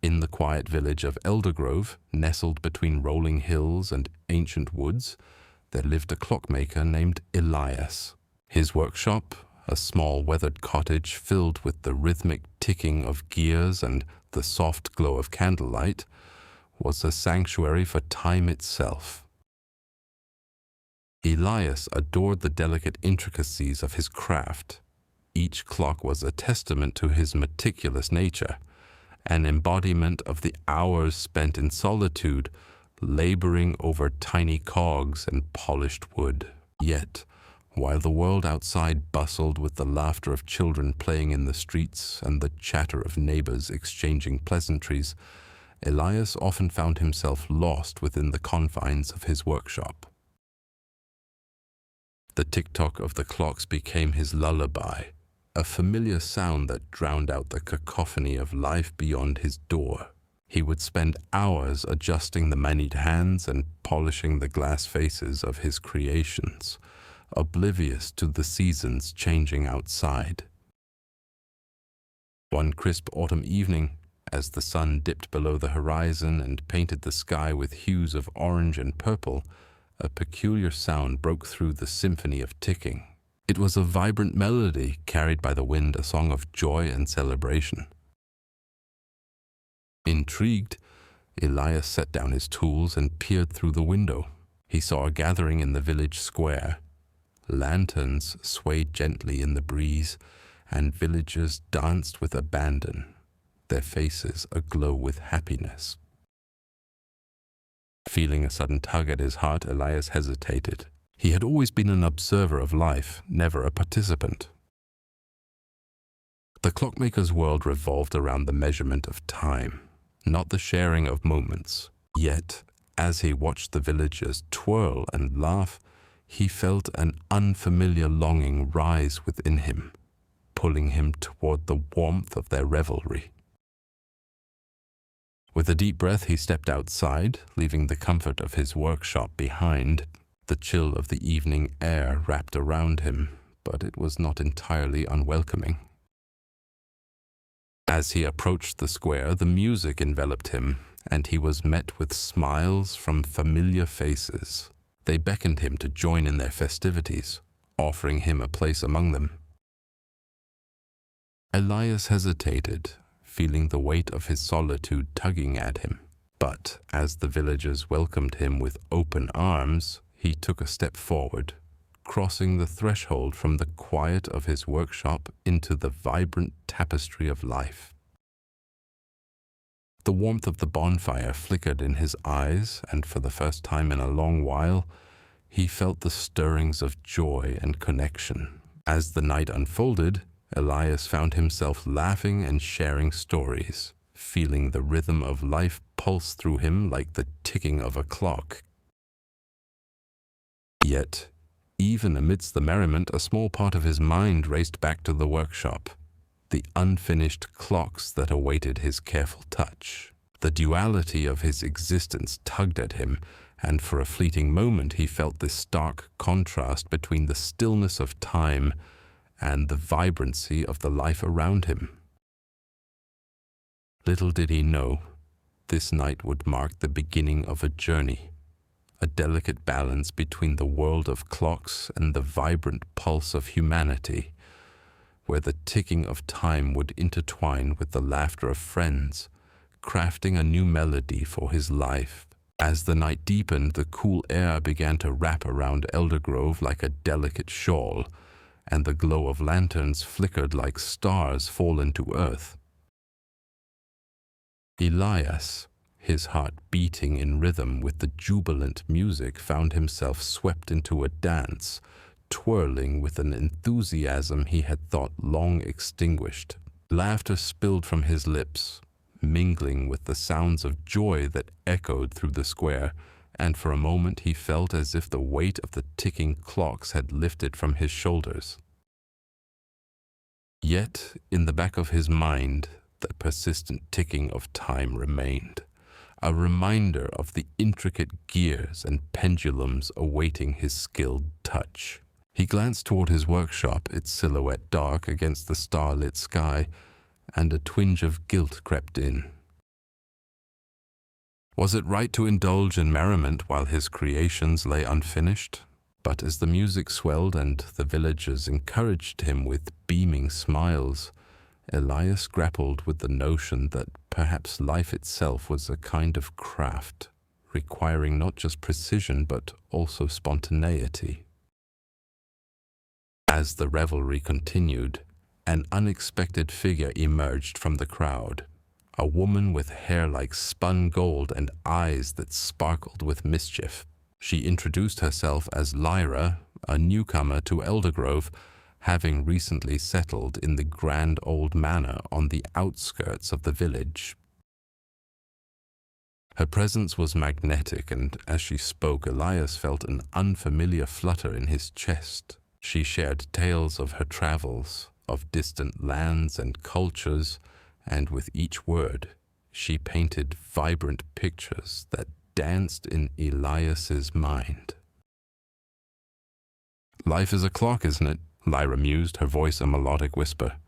In the quiet village of Eldergrove, nestled between rolling hills and ancient woods, there lived a clockmaker named Elias. His workshop, a small weathered cottage filled with the rhythmic ticking of gears and the soft glow of candlelight, was a sanctuary for time itself. Elias adored the delicate intricacies of his craft. Each clock was a testament to his meticulous nature, an embodiment of the hours spent in solitude, laboring over tiny cogs and polished wood. Yet, while the world outside bustled with the laughter of children playing in the streets and the chatter of neighbors exchanging pleasantries, Elias often found himself lost within the confines of his workshop. The tick-tock of the clocks became his lullaby, a familiar sound that drowned out the cacophony of life beyond his door. He would spend hours adjusting the manied hands and polishing the glass faces of his creations, oblivious to the seasons changing outside. One crisp autumn evening, as the sun dipped below the horizon and painted the sky with hues of orange and purple, a peculiar sound broke through the symphony of ticking. It was a vibrant melody carried by the wind, a song of joy and celebration. Intrigued, Elias set down his tools and peered through the window. He saw a gathering in the village square. Lanterns swayed gently in the breeze, and villagers danced with abandon, their faces aglow with happiness. Feeling a sudden tug at his heart, Elias hesitated. He had always been an observer of life, never a participant. The clockmaker's world revolved around the measurement of time, not the sharing of moments. Yet, as he watched the villagers twirl and laugh, he felt an unfamiliar longing rise within him, pulling him toward the warmth of their revelry. With a deep breath, he stepped outside, leaving the comfort of his workshop behind. The chill of the evening air wrapped around him, but it was not entirely unwelcoming. As he approached the square, the music enveloped him, and he was met with smiles from familiar faces. They beckoned him to join in their festivities, offering him a place among them. Elias hesitated, feeling the weight of his solitude tugging at him. But as the villagers welcomed him with open arms, he took a step forward, crossing the threshold from the quiet of his workshop into the vibrant tapestry of life. The warmth of the bonfire flickered in his eyes, and for the first time in a long while, he felt the stirrings of joy and connection. As the night unfolded, Elias found himself laughing and sharing stories, feeling the rhythm of life pulse through him like the ticking of a clock. Yet, even amidst the merriment, a small part of his mind raced back to the workshop, the unfinished clocks that awaited his careful touch. The duality of his existence tugged at him, and for a fleeting moment he felt this stark contrast between the stillness of time and the vibrancy of the life around him. Little did he know, this night would mark the beginning of a journey, a delicate balance between the world of clocks and the vibrant pulse of humanity, where the ticking of time would intertwine with the laughter of friends, crafting a new melody for his life. As the night deepened, the cool air began to wrap around Eldergrove like a delicate shawl, and the glow of lanterns flickered like stars fallen to earth. Elias, his heart beating in rhythm with the jubilant music, found himself swept into a dance, twirling with an enthusiasm he had thought long extinguished. Laughter spilled from his lips, mingling with the sounds of joy that echoed through the square, and for a moment he felt as if the weight of the ticking clocks had lifted from his shoulders. Yet, in the back of his mind, the persistent ticking of time remained, a reminder of the intricate gears and pendulums awaiting his skilled touch. He glanced toward his workshop, its silhouette dark against the starlit sky, and a twinge of guilt crept in. Was it right to indulge in merriment while his creations lay unfinished? But as the music swelled and the villagers encouraged him with beaming smiles, Elias grappled with the notion that perhaps life itself was a kind of craft, requiring not just precision but also spontaneity. As the revelry continued, an unexpected figure emerged from the crowd, a woman with hair like spun gold and eyes that sparkled with mischief. She introduced herself as Lyra, a newcomer to Eldergrove, having recently settled in the grand old manor on the outskirts of the village. Her presence was magnetic, and as she spoke, Elias felt an unfamiliar flutter in his chest. She shared tales of her travels, of distant lands and cultures, and with each word, she painted vibrant pictures that danced in Elias's mind. "Life is a clock, isn't it?" Lyra mused, her voice a melodic whisper.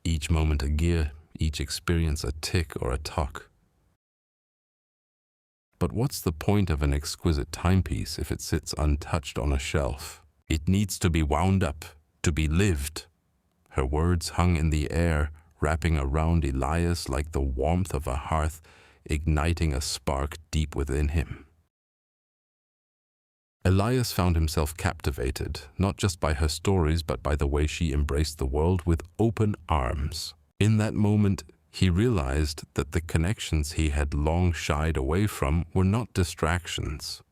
"Each moment a gear, each experience a tick or a tock. But what's the point of an exquisite timepiece if it sits untouched on a shelf? It needs to be wound up, to be lived." Her words hung in the air, wrapping around Elias like the warmth of a hearth, igniting a spark deep within him. Elias found himself captivated, not just by her stories, but by the way she embraced the world with open arms. In that moment, he realized that the connections he had long shied away from were not distractions.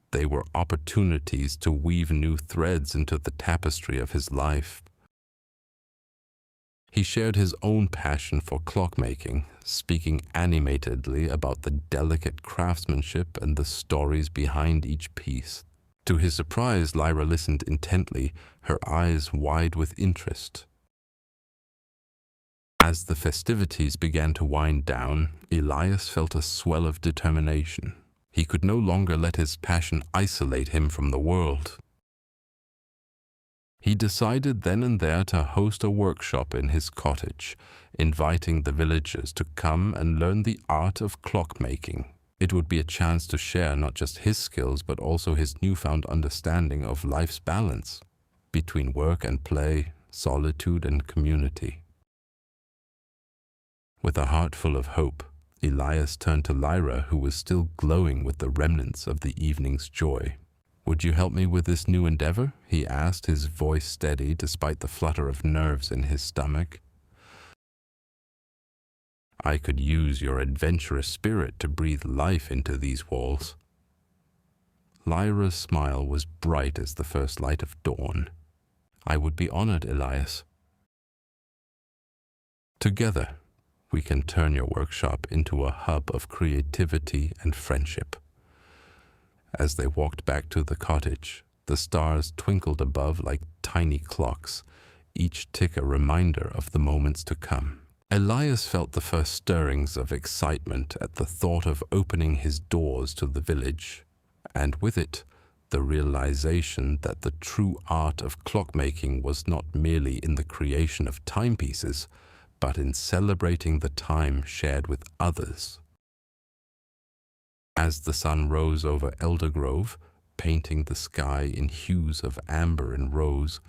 They were opportunities to weave new threads into the tapestry of his life. He shared his own passion for clockmaking, speaking animatedly about the delicate craftsmanship and the stories behind each piece. To his surprise, Lyra listened intently, her eyes wide with interest. As the festivities began to wind down, Elias felt a swell of determination. He could no longer let his passion isolate him from the world. He decided then and there to host a workshop in his cottage, inviting the villagers to come and learn the art of clockmaking. It would be a chance to share not just his skills, but also his newfound understanding of life's balance between work and play, solitude and community. With a heart full of hope, Elias turned to Lyra, who was still glowing with the remnants of the evening's joy. "Would you help me with this new endeavor?" he asked, his voice steady despite the flutter of nerves in his stomach. "I could use your adventurous spirit to breathe life into these walls." Lyra's smile was bright as the first light of dawn. "I would be honored, Elias. Together, we can turn your workshop into a hub of creativity and friendship." As they walked back to the cottage, the stars twinkled above like tiny clocks, each tick a reminder of the moments to come. Elias felt the first stirrings of excitement at the thought of opening his doors to the village, and with it, the realization that the true art of clockmaking was not merely in the creation of timepieces, but in celebrating the time shared with others. As the sun rose over Eldergrove, painting the sky in hues of amber and rose,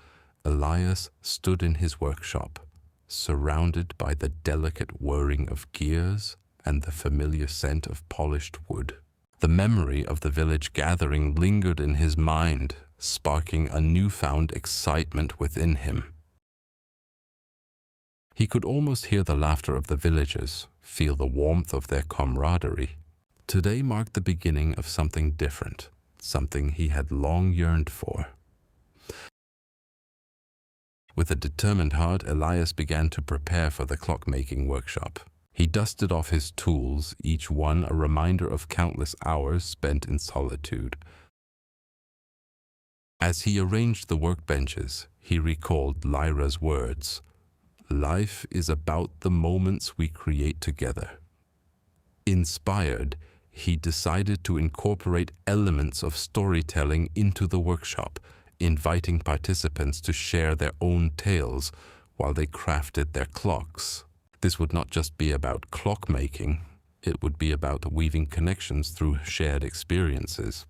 Elias stood in his workshop, surrounded by the delicate whirring of gears and the familiar scent of polished wood. The memory of the village gathering lingered in his mind, sparking a newfound excitement within him. He could almost hear the laughter of the villagers, feel the warmth of their camaraderie. Today marked the beginning of something different, something he had long yearned for. With a determined heart, Elias began to prepare for the clockmaking workshop. He dusted off his tools, each one a reminder of countless hours spent in solitude. As he arranged the workbenches, he recalled Lyra's words, "Life is about the moments we create together." Inspired, he decided to incorporate elements of storytelling into the workshop, inviting participants to share their own tales while they crafted their clocks. This would not just be about clockmaking, It would be about weaving connections through shared experiences.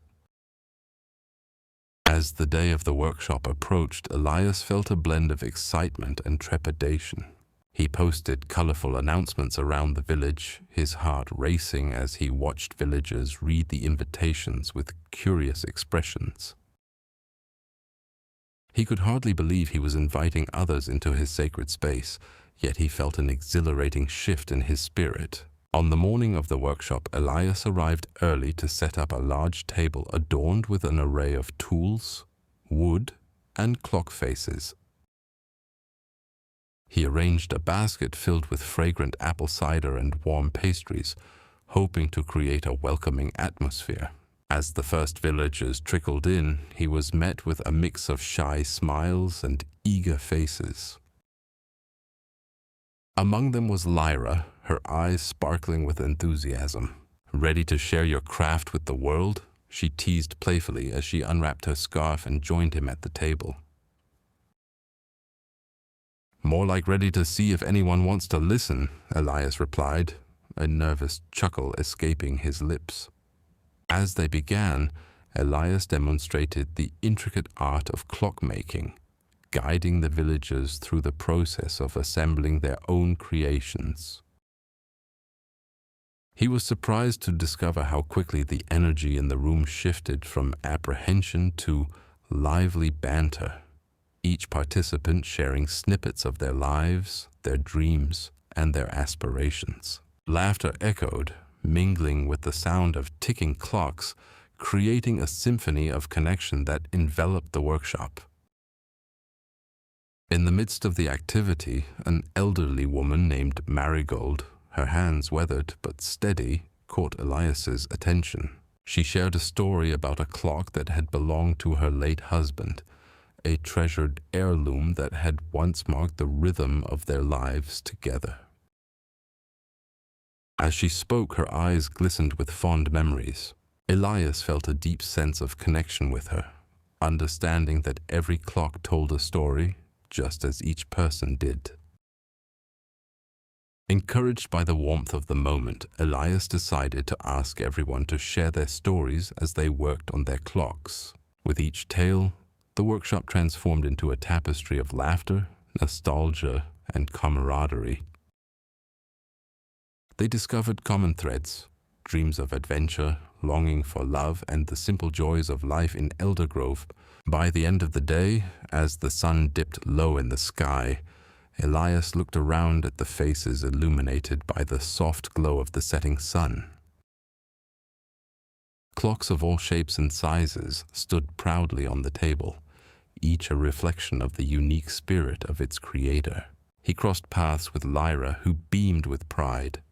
As the day of the workshop approached, Elias felt a blend of excitement and trepidation. He posted colorful announcements around the village, his heart racing as he watched villagers read the invitations with curious expressions. He could hardly believe he was inviting others into his sacred space, yet he felt an exhilarating shift in his spirit. On the morning of the workshop, Elias arrived early to set up a large table adorned with an array of tools, wood, and clock faces. He arranged a basket filled with fragrant apple cider and warm pastries, hoping to create a welcoming atmosphere. As the first villagers trickled in, he was met with a mix of shy smiles and eager faces. Among them was Lyra, her eyes sparkling with enthusiasm. "Ready to share your craft with the world?" she teased playfully as she unwrapped her scarf and joined him at the table. "More like ready to see if anyone wants to listen," Elias replied, a nervous chuckle escaping his lips. As they began, Elias demonstrated the intricate art of clockmaking, guiding the villagers through the process of assembling their own creations. He was surprised to discover how quickly the energy in the room shifted from apprehension to lively banter, each participant sharing snippets of their lives, their dreams, and their aspirations. Laughter echoed, mingling with the sound of ticking clocks, creating a symphony of connection that enveloped the workshop. In the midst of the activity, an elderly woman named Marigold, her hands weathered but steady, caught Elias's attention. She shared a story about a clock that had belonged to her late husband, a treasured heirloom that had once marked the rhythm of their lives together. As she spoke, her eyes glistened with fond memories. Elias felt a deep sense of connection with her, understanding that every clock told a story, just as each person did. Encouraged by the warmth of the moment, Elias decided to ask everyone to share their stories as they worked on their clocks. With each tale, the workshop transformed into a tapestry of laughter, nostalgia, and camaraderie. They discovered common threads, dreams of adventure, longing for love, and the simple joys of life in Eldergrove. By the end of the day, as the sun dipped low in the sky, Elias looked around at the faces illuminated by the soft glow of the setting sun. Clocks of all shapes and sizes stood proudly on the table, each a reflection of the unique spirit of its creator. He crossed paths with Lyra, who beamed with pride.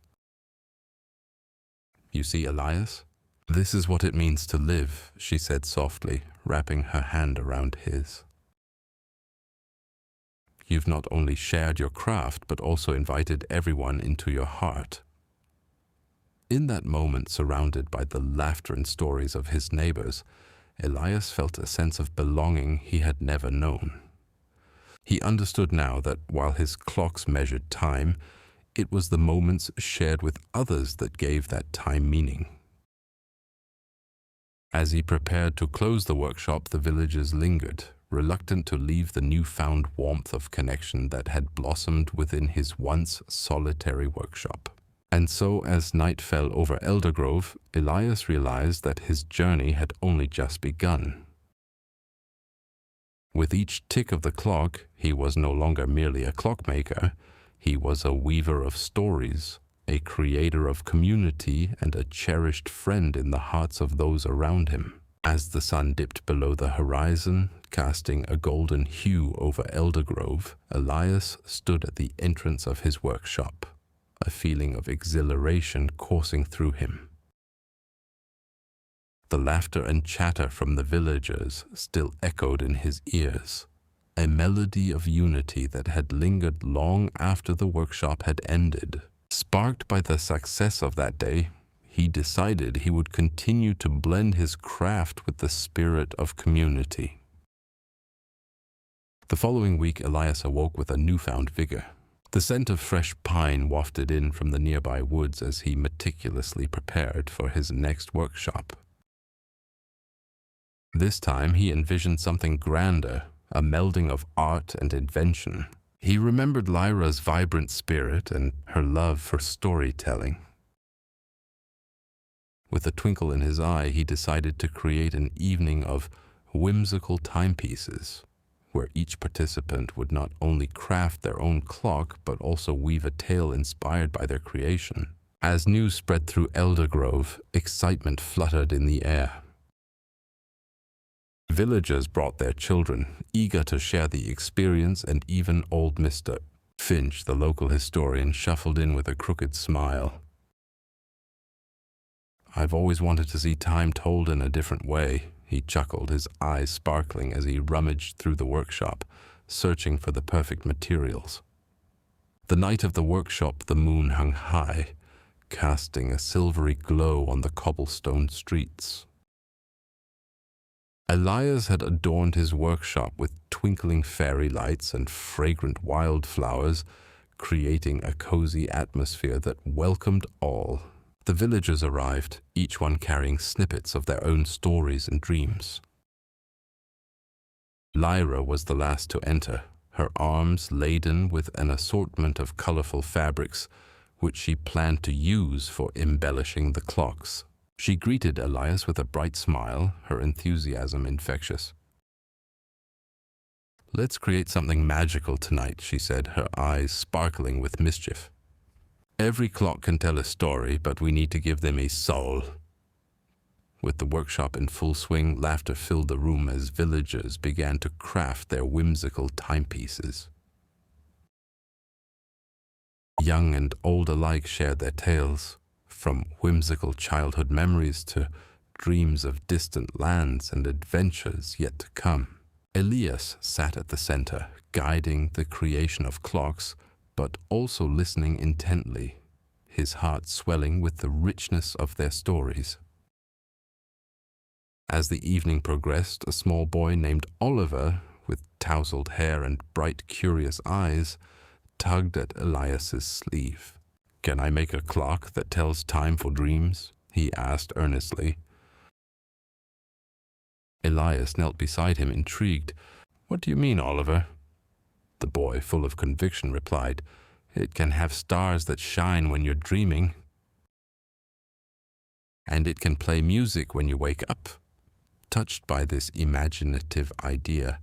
"You see, Elias? This is what it means to live," she said softly, wrapping her hand around his. "You've not only shared your craft, but also invited everyone into your heart." In that moment, surrounded by the laughter and stories of his neighbors, Elias felt a sense of belonging he had never known. He understood now that while his clocks measured time, it was the moments shared with others that gave that time meaning. As he prepared to close the workshop, the villagers lingered, reluctant to leave the newfound warmth of connection that had blossomed within his once solitary workshop. And so, as night fell over Eldergrove, Elias realized that his journey had only just begun. With each tick of the clock, he was no longer merely a clockmaker. He was a weaver of stories, a creator of community, and a cherished friend in the hearts of those around him. As the sun dipped below the horizon, casting a golden hue over Eldergrove, Elias stood at the entrance of his workshop, a feeling of exhilaration coursing through him. The laughter and chatter from the villagers still echoed in his ears, a melody of unity that had lingered long after the workshop had ended. Sparked by the success of that day, he decided he would continue to blend his craft with the spirit of community. The following week, Elias awoke with a newfound vigor. The scent of fresh pine wafted in from the nearby woods as he meticulously prepared for his next workshop. This time he envisioned something grander, a melding of art and invention. He remembered Lyra's vibrant spirit and her love for storytelling. With a twinkle in his eye, he decided to create an evening of whimsical timepieces, where each participant would not only craft their own clock, but also weave a tale inspired by their creation. As news spread through Eldergrove, excitement fluttered in the air. Villagers brought their children, eager to share the experience, and even old Mr. Finch, the local historian, shuffled in with a crooked smile. "I've always wanted to see time told in a different way," he chuckled, his eyes sparkling as he rummaged through the workshop, searching for the perfect materials. The night of the workshop, the moon hung high, casting a silvery glow on the cobblestone streets. Elias had adorned his workshop with twinkling fairy lights and fragrant wildflowers, creating a cozy atmosphere that welcomed all. The villagers arrived, each one carrying snippets of their own stories and dreams. Lyra was the last to enter, her arms laden with an assortment of colorful fabrics, which she planned to use for embellishing the clocks. She greeted Elias with a bright smile, her enthusiasm infectious. "Let's create something magical tonight," she said, her eyes sparkling with mischief. "Every clock can tell a story, but we need to give them a soul." With the workshop in full swing, laughter filled the room as villagers began to craft their whimsical timepieces. Young and old alike shared their tales, from whimsical childhood memories to dreams of distant lands and adventures yet to come. Elias sat at the center, guiding the creation of clocks, but also listening intently, his heart swelling with the richness of their stories. As the evening progressed, a small boy named Oliver, with tousled hair and bright, curious eyes, tugged at Elias's sleeve. "Can I make a clock that tells time for dreams?" he asked earnestly. Elias knelt beside him, intrigued. "What do you mean, Oliver?" The boy, full of conviction, replied, "It can have stars that shine when you're dreaming. And it can play music when you wake up." Touched by this imaginative idea,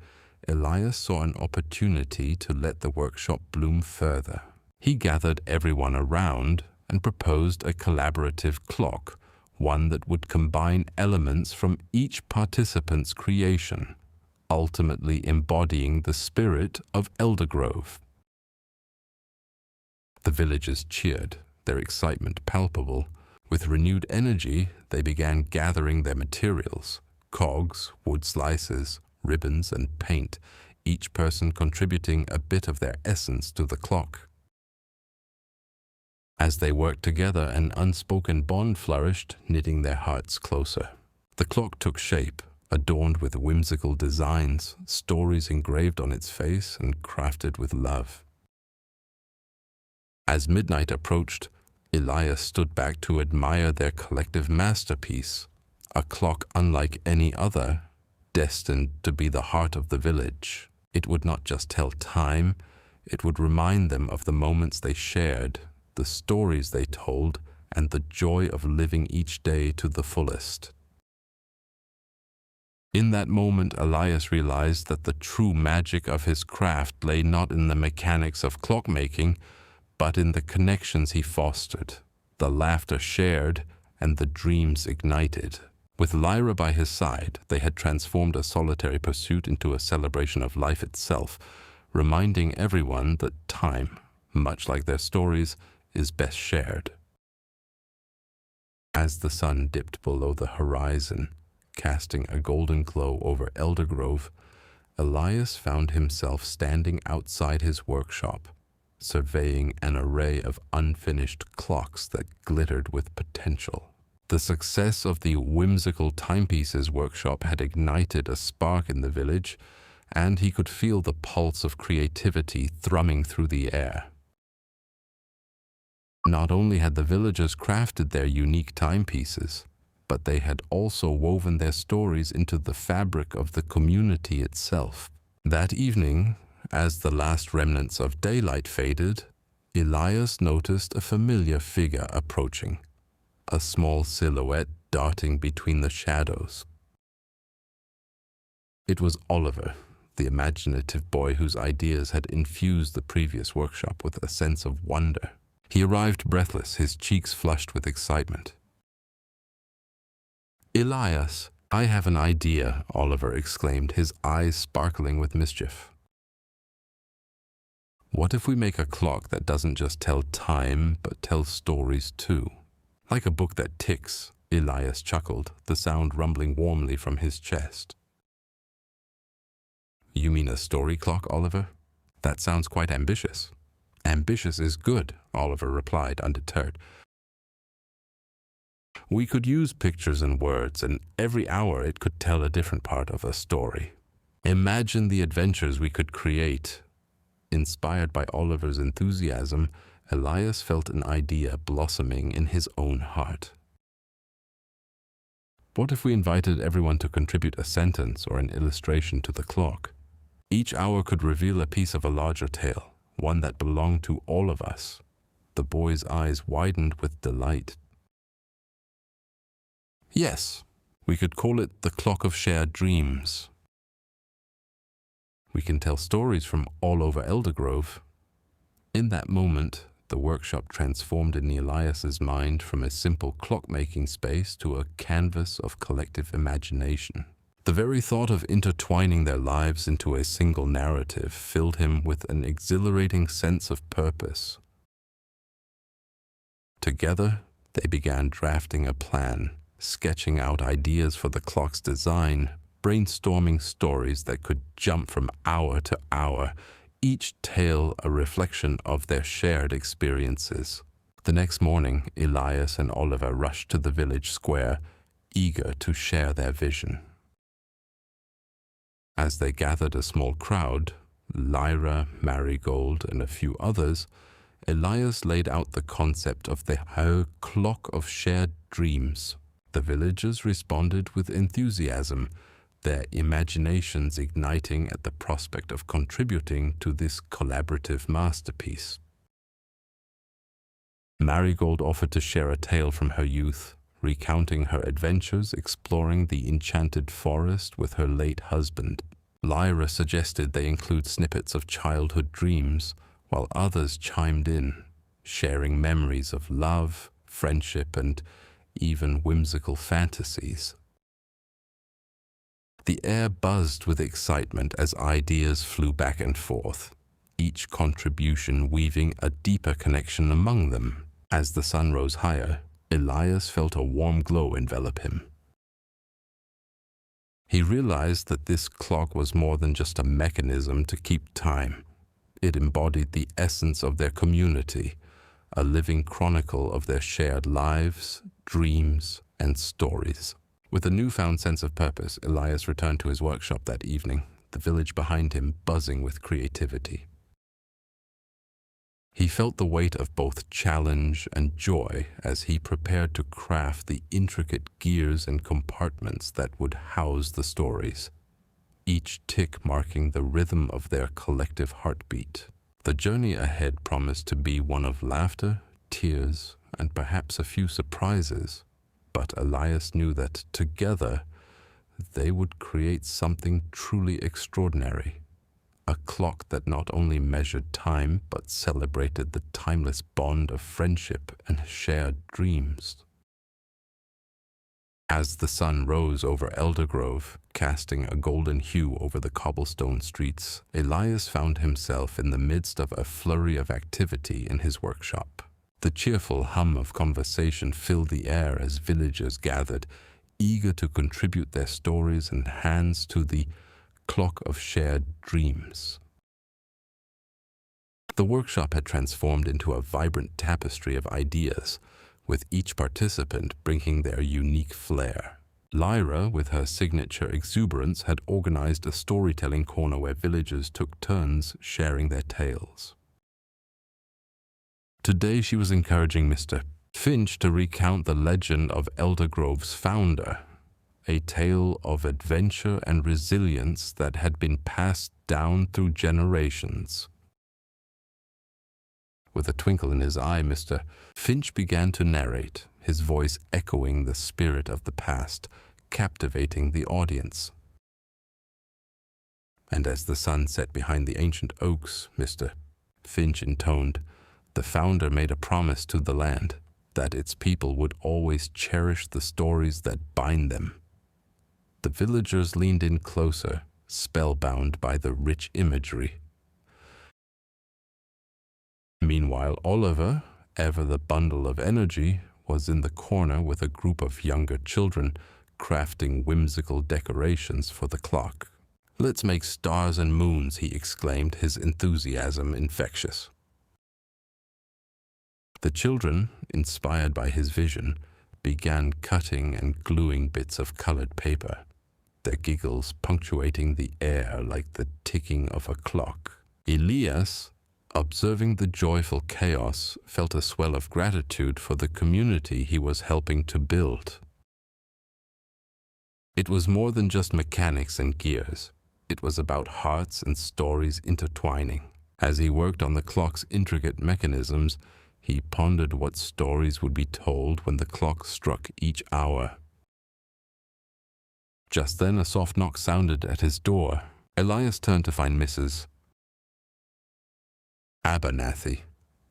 Elias saw an opportunity to let the workshop bloom further. He gathered everyone around and proposed a collaborative clock, one that would combine elements from each participant's creation, ultimately embodying the spirit of Eldergrove. The villagers cheered, their excitement palpable. With renewed energy, they began gathering their materials: cogs, wood slices, ribbons, and paint, each person contributing a bit of their essence to the clock. As they worked together, an unspoken bond flourished, knitting their hearts closer. The clock took shape, adorned with whimsical designs, stories engraved on its face and crafted with love. As midnight approached, Elias stood back to admire their collective masterpiece, a clock unlike any other, destined to be the heart of the village. It would not just tell time, it would remind them of the moments they shared, the stories they told, and the joy of living each day to the fullest. In that moment, Elias realized that the true magic of his craft lay not in the mechanics of clockmaking, but in the connections he fostered, the laughter shared, and the dreams ignited. With Lyra by his side, they had transformed a solitary pursuit into a celebration of life itself, reminding everyone that time, much like their stories, is best shared. As the sun dipped below the horizon, casting a golden glow over Eldergrove, Elias found himself standing outside his workshop, surveying an array of unfinished clocks that glittered with potential. The success of the whimsical timepieces workshop had ignited a spark in the village, and he could feel the pulse of creativity thrumming through the air. Not only had the villagers crafted their unique timepieces, but they had also woven their stories into the fabric of the community itself. That evening, as the last remnants of daylight faded, Elias noticed a familiar figure approaching, a small silhouette darting between the shadows. It was Oliver, the imaginative boy whose ideas had infused the previous workshop with a sense of wonder. He arrived breathless, his cheeks flushed with excitement. "Elias, I have an idea," Oliver exclaimed, his eyes sparkling with mischief. "What if we make a clock that doesn't just tell time, but tells stories too? Like a book that ticks," Elias chuckled, the sound rumbling warmly from his chest. "You mean a story clock, Oliver? That sounds quite ambitious." "Ambitious is good," Oliver replied, undeterred. "We could use pictures and words, and every hour it could tell a different part of a story. Imagine the adventures we could create." Inspired by Oliver's enthusiasm, Elias felt an idea blossoming in his own heart. What if we invited everyone to contribute a sentence or an illustration to the clock? Each hour could reveal a piece of a larger tale, one that belonged to all of us. The boy's eyes widened with delight. "Yes, we could call it the Clock of Shared Dreams. We can tell stories from all over Eldergrove." In that moment, the workshop transformed in Elias's mind from a simple clock-making space to a canvas of collective imagination. The very thought of intertwining their lives into a single narrative filled him with an exhilarating sense of purpose. Together, they began drafting a plan, sketching out ideas for the clock's design, brainstorming stories that could jump from hour to hour, each tale a reflection of their shared experiences. The next morning, Elias and Oliver rushed to the village square, eager to share their vision. As they gathered a small crowd, Lyra, Marigold, and a few others, Elias laid out the concept of the Clock of Shared Dreams. The villagers responded with enthusiasm, their imaginations igniting at the prospect of contributing to this collaborative masterpiece. Marigold offered to share a tale from her youth, recounting her adventures exploring the enchanted forest with her late husband. Lyra suggested they include snippets of childhood dreams, while others chimed in, sharing memories of love, friendship, and even whimsical fantasies. The air buzzed with excitement as ideas flew back and forth, each contribution weaving a deeper connection among them. As the sun rose higher, Elias felt a warm glow envelop him. He realized that this clock was more than just a mechanism to keep time. It embodied the essence of their community, a living chronicle of their shared lives, dreams, and stories. With a newfound sense of purpose, Elias returned to his workshop that evening, the village behind him buzzing with creativity. He felt the weight of both challenge and joy as he prepared to craft the intricate gears and compartments that would house the stories, each tick marking the rhythm of their collective heartbeat. The journey ahead promised to be one of laughter, tears, and perhaps a few surprises, but Elias knew that together they would create something truly extraordinary. A clock that not only measured time, but celebrated the timeless bond of friendship and shared dreams. As the sun rose over Eldergrove, casting a golden hue over the cobblestone streets, Elias found himself in the midst of a flurry of activity in his workshop. The cheerful hum of conversation filled the air as villagers gathered, eager to contribute their stories and hands to the Clock of Shared Dreams. The workshop had transformed into a vibrant tapestry of ideas, with each participant bringing their unique flair. Lyra, with her signature exuberance, had organized a storytelling corner where villagers took turns sharing their tales. Today she was encouraging Mr. Finch to recount the legend of Eldergrove's founder, a tale of adventure and resilience that had been passed down through generations. With a twinkle in his eye, Mr. Finch began to narrate, his voice echoing the spirit of the past, captivating the audience. And as the sun set behind the ancient oaks, Mr. Finch intoned, the founder made a promise to the land that its people would always cherish the stories that bind them. The villagers leaned in closer, spellbound by the rich imagery. Meanwhile, Oliver, ever the bundle of energy, was in the corner with a group of younger children crafting whimsical decorations for the clock. "Let's make stars and moons," he exclaimed, his enthusiasm infectious. The children, inspired by his vision, began cutting and gluing bits of colored paper, their giggles punctuating the air like the ticking of a clock. Elias, observing the joyful chaos, felt a swell of gratitude for the community he was helping to build. It was more than just mechanics and gears. It was about hearts and stories intertwining. As he worked on the clock's intricate mechanisms, he pondered what stories would be told when the clock struck each hour. Just then a soft knock sounded at his door. Elias turned to find Mrs. Abernathy,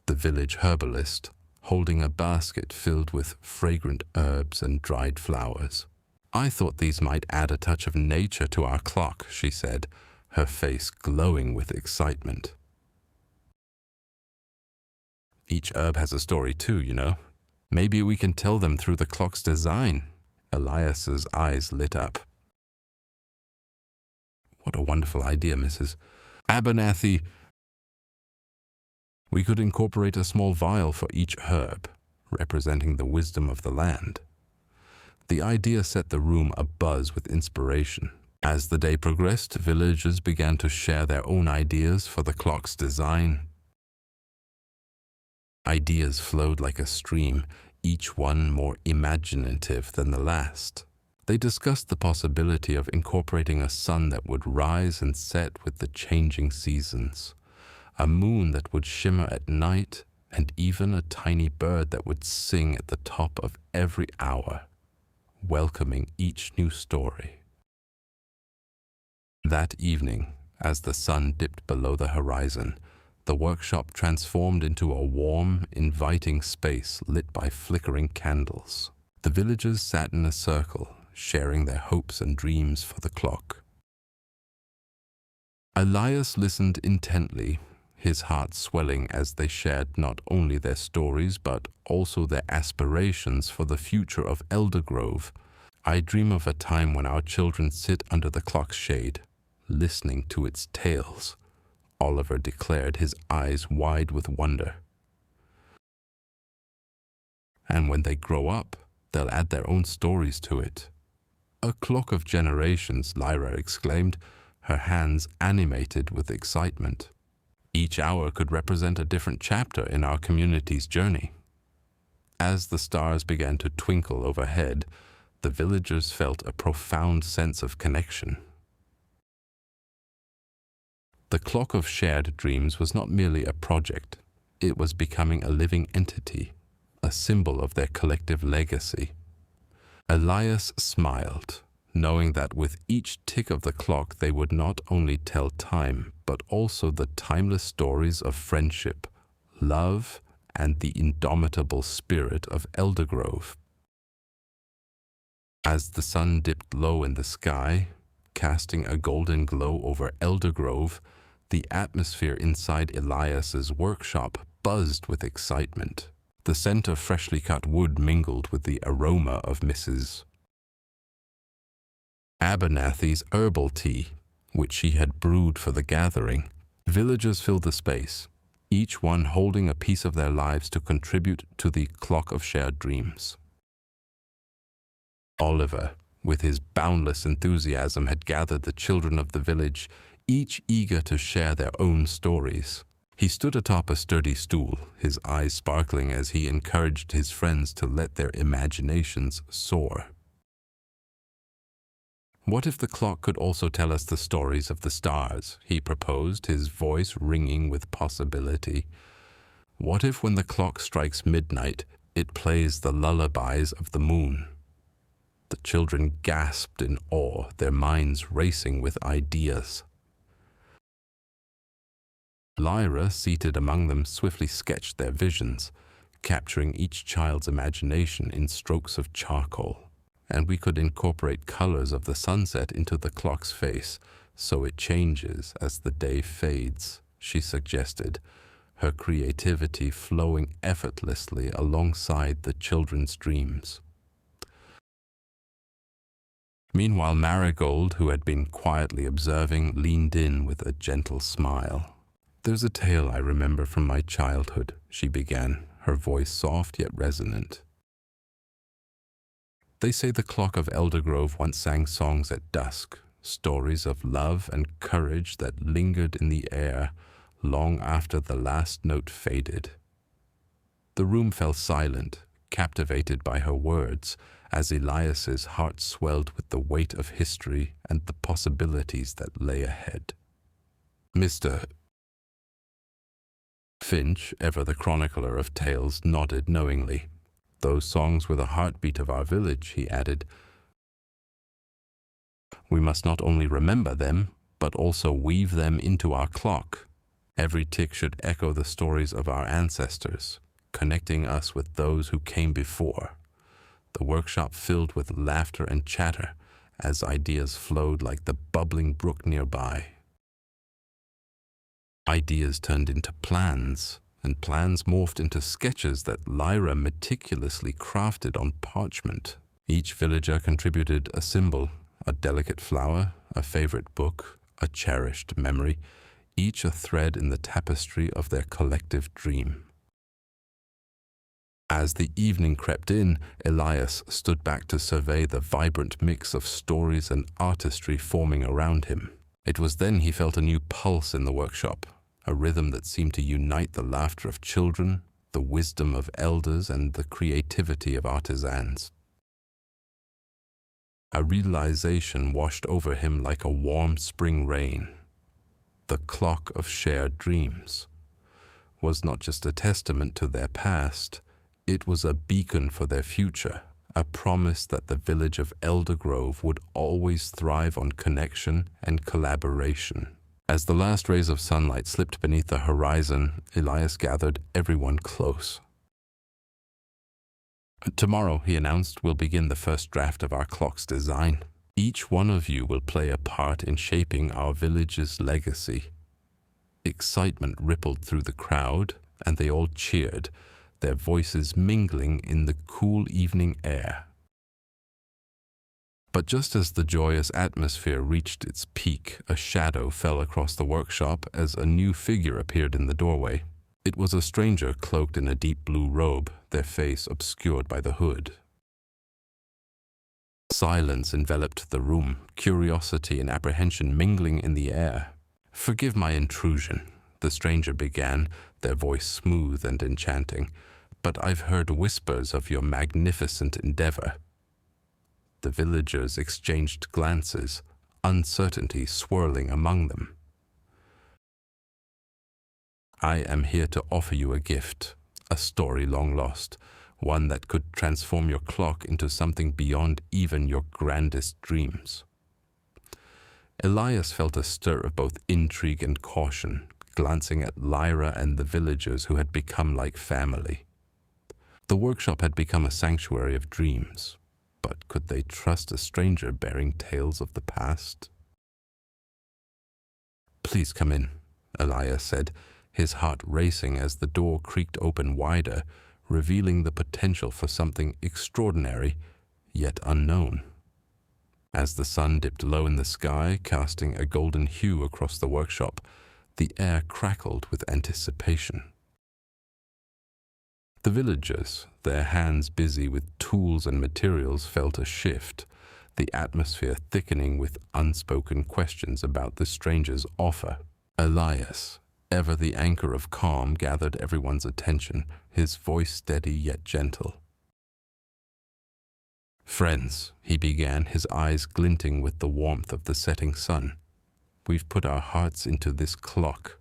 the village herbalist, holding a basket filled with fragrant herbs and dried flowers. "I thought these might add a touch of nature to our clock," she said, her face glowing with excitement. "Each herb has a story too, you know. Maybe we can tell them through the clock's design." Elias's eyes lit up. "What a wonderful idea, Mrs. Abernathy. We could incorporate a small vial for each herb, representing the wisdom of the land." The idea set the room abuzz with inspiration. As the day progressed, villagers began to share their own ideas for the clock's design. Ideas flowed like a stream, each one more imaginative than the last. They discussed the possibility of incorporating a sun that would rise and set with the changing seasons, a moon that would shimmer at night, and even a tiny bird that would sing at the top of every hour, welcoming each new story. That evening, as the sun dipped below the horizon, the workshop transformed into a warm, inviting space lit by flickering candles. The villagers sat in a circle, sharing their hopes and dreams for the clock. Elias listened intently, his heart swelling as they shared not only their stories but also their aspirations for the future of Eldergrove. "I dream of a time when our children sit under the clock's shade, listening to its tales," Oliver declared, his eyes wide with wonder. "And when they grow up, they'll add their own stories to it." "A clock of generations," Lyra exclaimed, her hands animated with excitement. "Each hour could represent a different chapter in our community's journey." As the stars began to twinkle overhead, the villagers felt a profound sense of connection. The Clock of Shared Dreams was not merely a project. It was becoming a living entity, a symbol of their collective legacy. Elias smiled, knowing that with each tick of the clock they would not only tell time, but also the timeless stories of friendship, love, and the indomitable spirit of Eldergrove. As the sun dipped low in the sky, casting a golden glow over Eldergrove, the atmosphere inside Elias's workshop buzzed with excitement. The scent of freshly cut wood mingled with the aroma of Mrs. Abernathy's herbal tea, which she had brewed for the gathering. Villagers filled the space, each one holding a piece of their lives to contribute to the Clock of Shared Dreams. Oliver, with his boundless enthusiasm, had gathered the children of the village, each eager to share their own stories. He stood atop a sturdy stool, his eyes sparkling as he encouraged his friends to let their imaginations soar. "What if the clock could also tell us the stories of the stars?" he proposed, his voice ringing with possibility. "What if when the clock strikes midnight, it plays the lullabies of the moon?" The children gasped in awe, their minds racing with ideas. Lyra, seated among them, swiftly sketched their visions, capturing each child's imagination in strokes of charcoal. And we could incorporate colors of the sunset into the clock's face, so it changes as the day fades, she suggested, her creativity flowing effortlessly alongside the children's dreams. Meanwhile, Marigold, who had been quietly observing, leaned in with a gentle smile. "There's a tale I remember from my childhood," she began, her voice soft yet resonant. "They say the clock of Eldergrove once sang songs at dusk, stories of love and courage that lingered in the air long after the last note faded." The room fell silent, captivated by her words, as Elias's heart swelled with the weight of history and the possibilities that lay ahead. Mr. Finch, ever the chronicler of tales, nodded knowingly. "Those songs were the heartbeat of our village," he added. "We must not only remember them, but also weave them into our clock. Every tick should echo the stories of our ancestors, connecting us with those who came before." The workshop filled with laughter and chatter as ideas flowed like the bubbling brook nearby. Ideas turned into plans, and plans morphed into sketches that Lyra meticulously crafted on parchment. Each villager contributed a symbol, a delicate flower, a favorite book, a cherished memory, each a thread in the tapestry of their collective dream. As the evening crept in, Elias stood back to survey the vibrant mix of stories and artistry forming around him. It was then he felt a new pulse in the workshop, a rhythm that seemed to unite the laughter of children, the wisdom of elders, and the creativity of artisans. A realization washed over him like a warm spring rain. The clock of shared dreams was not just a testament to their past, it was a beacon for their future, a promise that the village of Eldergrove would always thrive on connection and collaboration. As the last rays of sunlight slipped beneath the horizon, Elias gathered everyone close. "Tomorrow," he announced, "we'll begin the first draft of our clock's design. Each one of you will play a part in shaping our village's legacy." Excitement rippled through the crowd, and they all cheered, their voices mingling in the cool evening air. But just as the joyous atmosphere reached its peak, a shadow fell across the workshop as a new figure appeared in the doorway. It was a stranger cloaked in a deep blue robe, their face obscured by the hood. Silence enveloped the room, curiosity and apprehension mingling in the air. "Forgive my intrusion," the stranger began, their voice smooth and enchanting, "but I've heard whispers of your magnificent endeavor." The villagers exchanged glances, uncertainty swirling among them. "I am here to offer you a gift, a story long lost, one that could transform your clock into something beyond even your grandest dreams." Elias felt a stir of both intrigue and caution, glancing at Lyra and the villagers who had become like family. The workshop had become a sanctuary of dreams, but could they trust a stranger bearing tales of the past? "Please come in," Elias said, his heart racing as the door creaked open wider, revealing the potential for something extraordinary, yet unknown. As the sun dipped low in the sky, casting a golden hue across the workshop, the air crackled with anticipation. The villagers, their hands busy with tools and materials, felt a shift, the atmosphere thickening with unspoken questions about the stranger's offer. Elias, Ever the anchor of calm gathered everyone's attention, his voice steady yet gentle. "Friends," he began, his eyes glinting with the warmth of the setting sun, "we've put our hearts into this clock,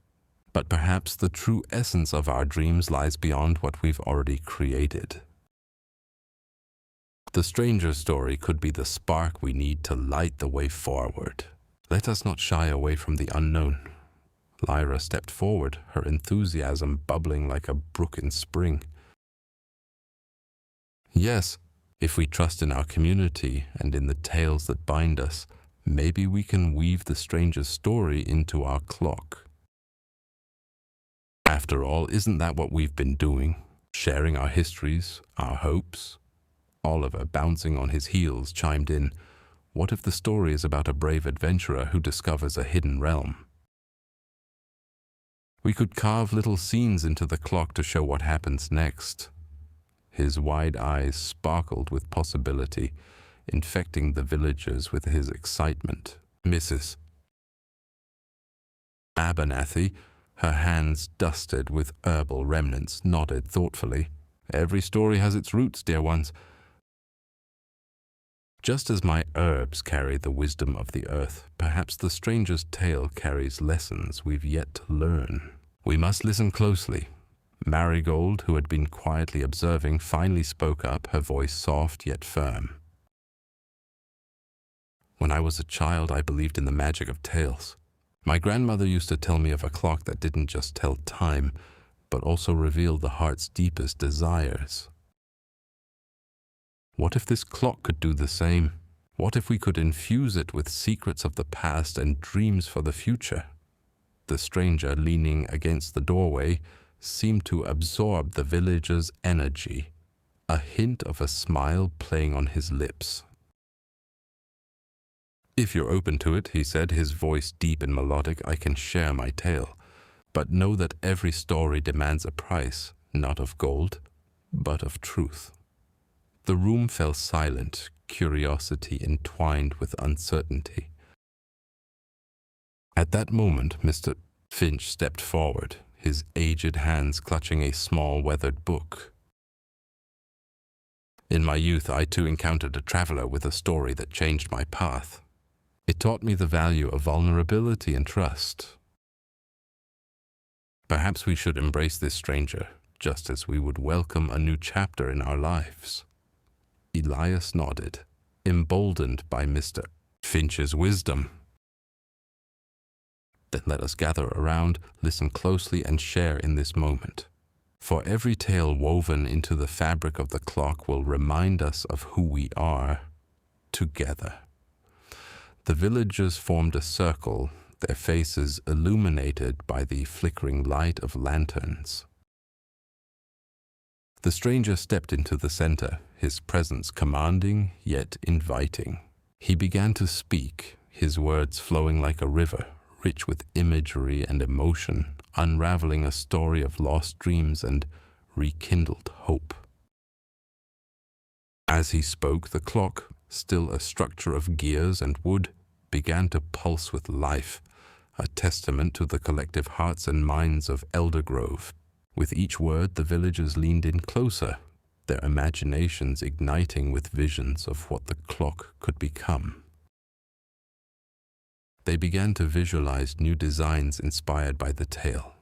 but perhaps the true essence of our dreams lies beyond what we've already created. The stranger story could be the spark we need to light the way forward. Let us not shy away from the unknown." Lyra stepped forward, her enthusiasm bubbling like a brook in spring. "Yes, if we trust in our community and in the tales that bind us, maybe we can weave the stranger's story into our clock. After all, isn't that what we've been doing? Sharing our histories, our hopes?" Oliver, bouncing on his heels, chimed in, "What if the story is about a brave adventurer who discovers a hidden realm? We could carve little scenes into the clock to show what happens next." His wide eyes sparkled with possibility, infecting the villagers with his excitement. Mrs. Abernathy, her hands dusted with herbal remnants, nodded thoughtfully. "Every story has its roots, dear ones. Just as my herbs carry the wisdom of the earth, perhaps the stranger's tale carries lessons we've yet to learn. We must listen closely." Marigold, who had been quietly observing, finally spoke up, her voice soft yet firm. "When I was a child, I believed in the magic of tales. My grandmother used to tell me of a clock that didn't just tell time, but also revealed the heart's deepest desires. What if this clock could do the same? What if we could infuse it with secrets of the past and dreams for the future?" The stranger, leaning against the doorway, seemed to absorb the villager's energy, a hint of a smile playing on his lips. "If you're open to it," he said, his voice deep and melodic, "I can share my tale. But know that every story demands a price, not of gold, but of truth." The room fell silent, curiosity entwined with uncertainty. At that moment, Mr. Finch stepped forward, his aged hands clutching a small weathered book. "In my youth, I too encountered a traveler with a story that changed my path. It taught me the value of vulnerability and trust. Perhaps we should embrace this stranger, just as we would welcome a new chapter in our lives." Elias nodded, emboldened by Mr. Finch's wisdom. "Then let us gather around, listen closely, and share in this moment. For every tale woven into the fabric of the clock will remind us of who we are together." The villagers formed a circle, their faces illuminated by the flickering light of lanterns. The stranger stepped into the center, his presence commanding yet inviting. He began to speak, his words flowing like a river, rich with imagery and emotion, unraveling a story of lost dreams and rekindled hope. As he spoke, the clock, still a structure of gears and wood, began to pulse with life, a testament to the collective hearts and minds of Eldergrove. With each word, the villagers leaned in closer, their imaginations igniting with visions of what the clock could become. They began to visualize new designs inspired by the tale,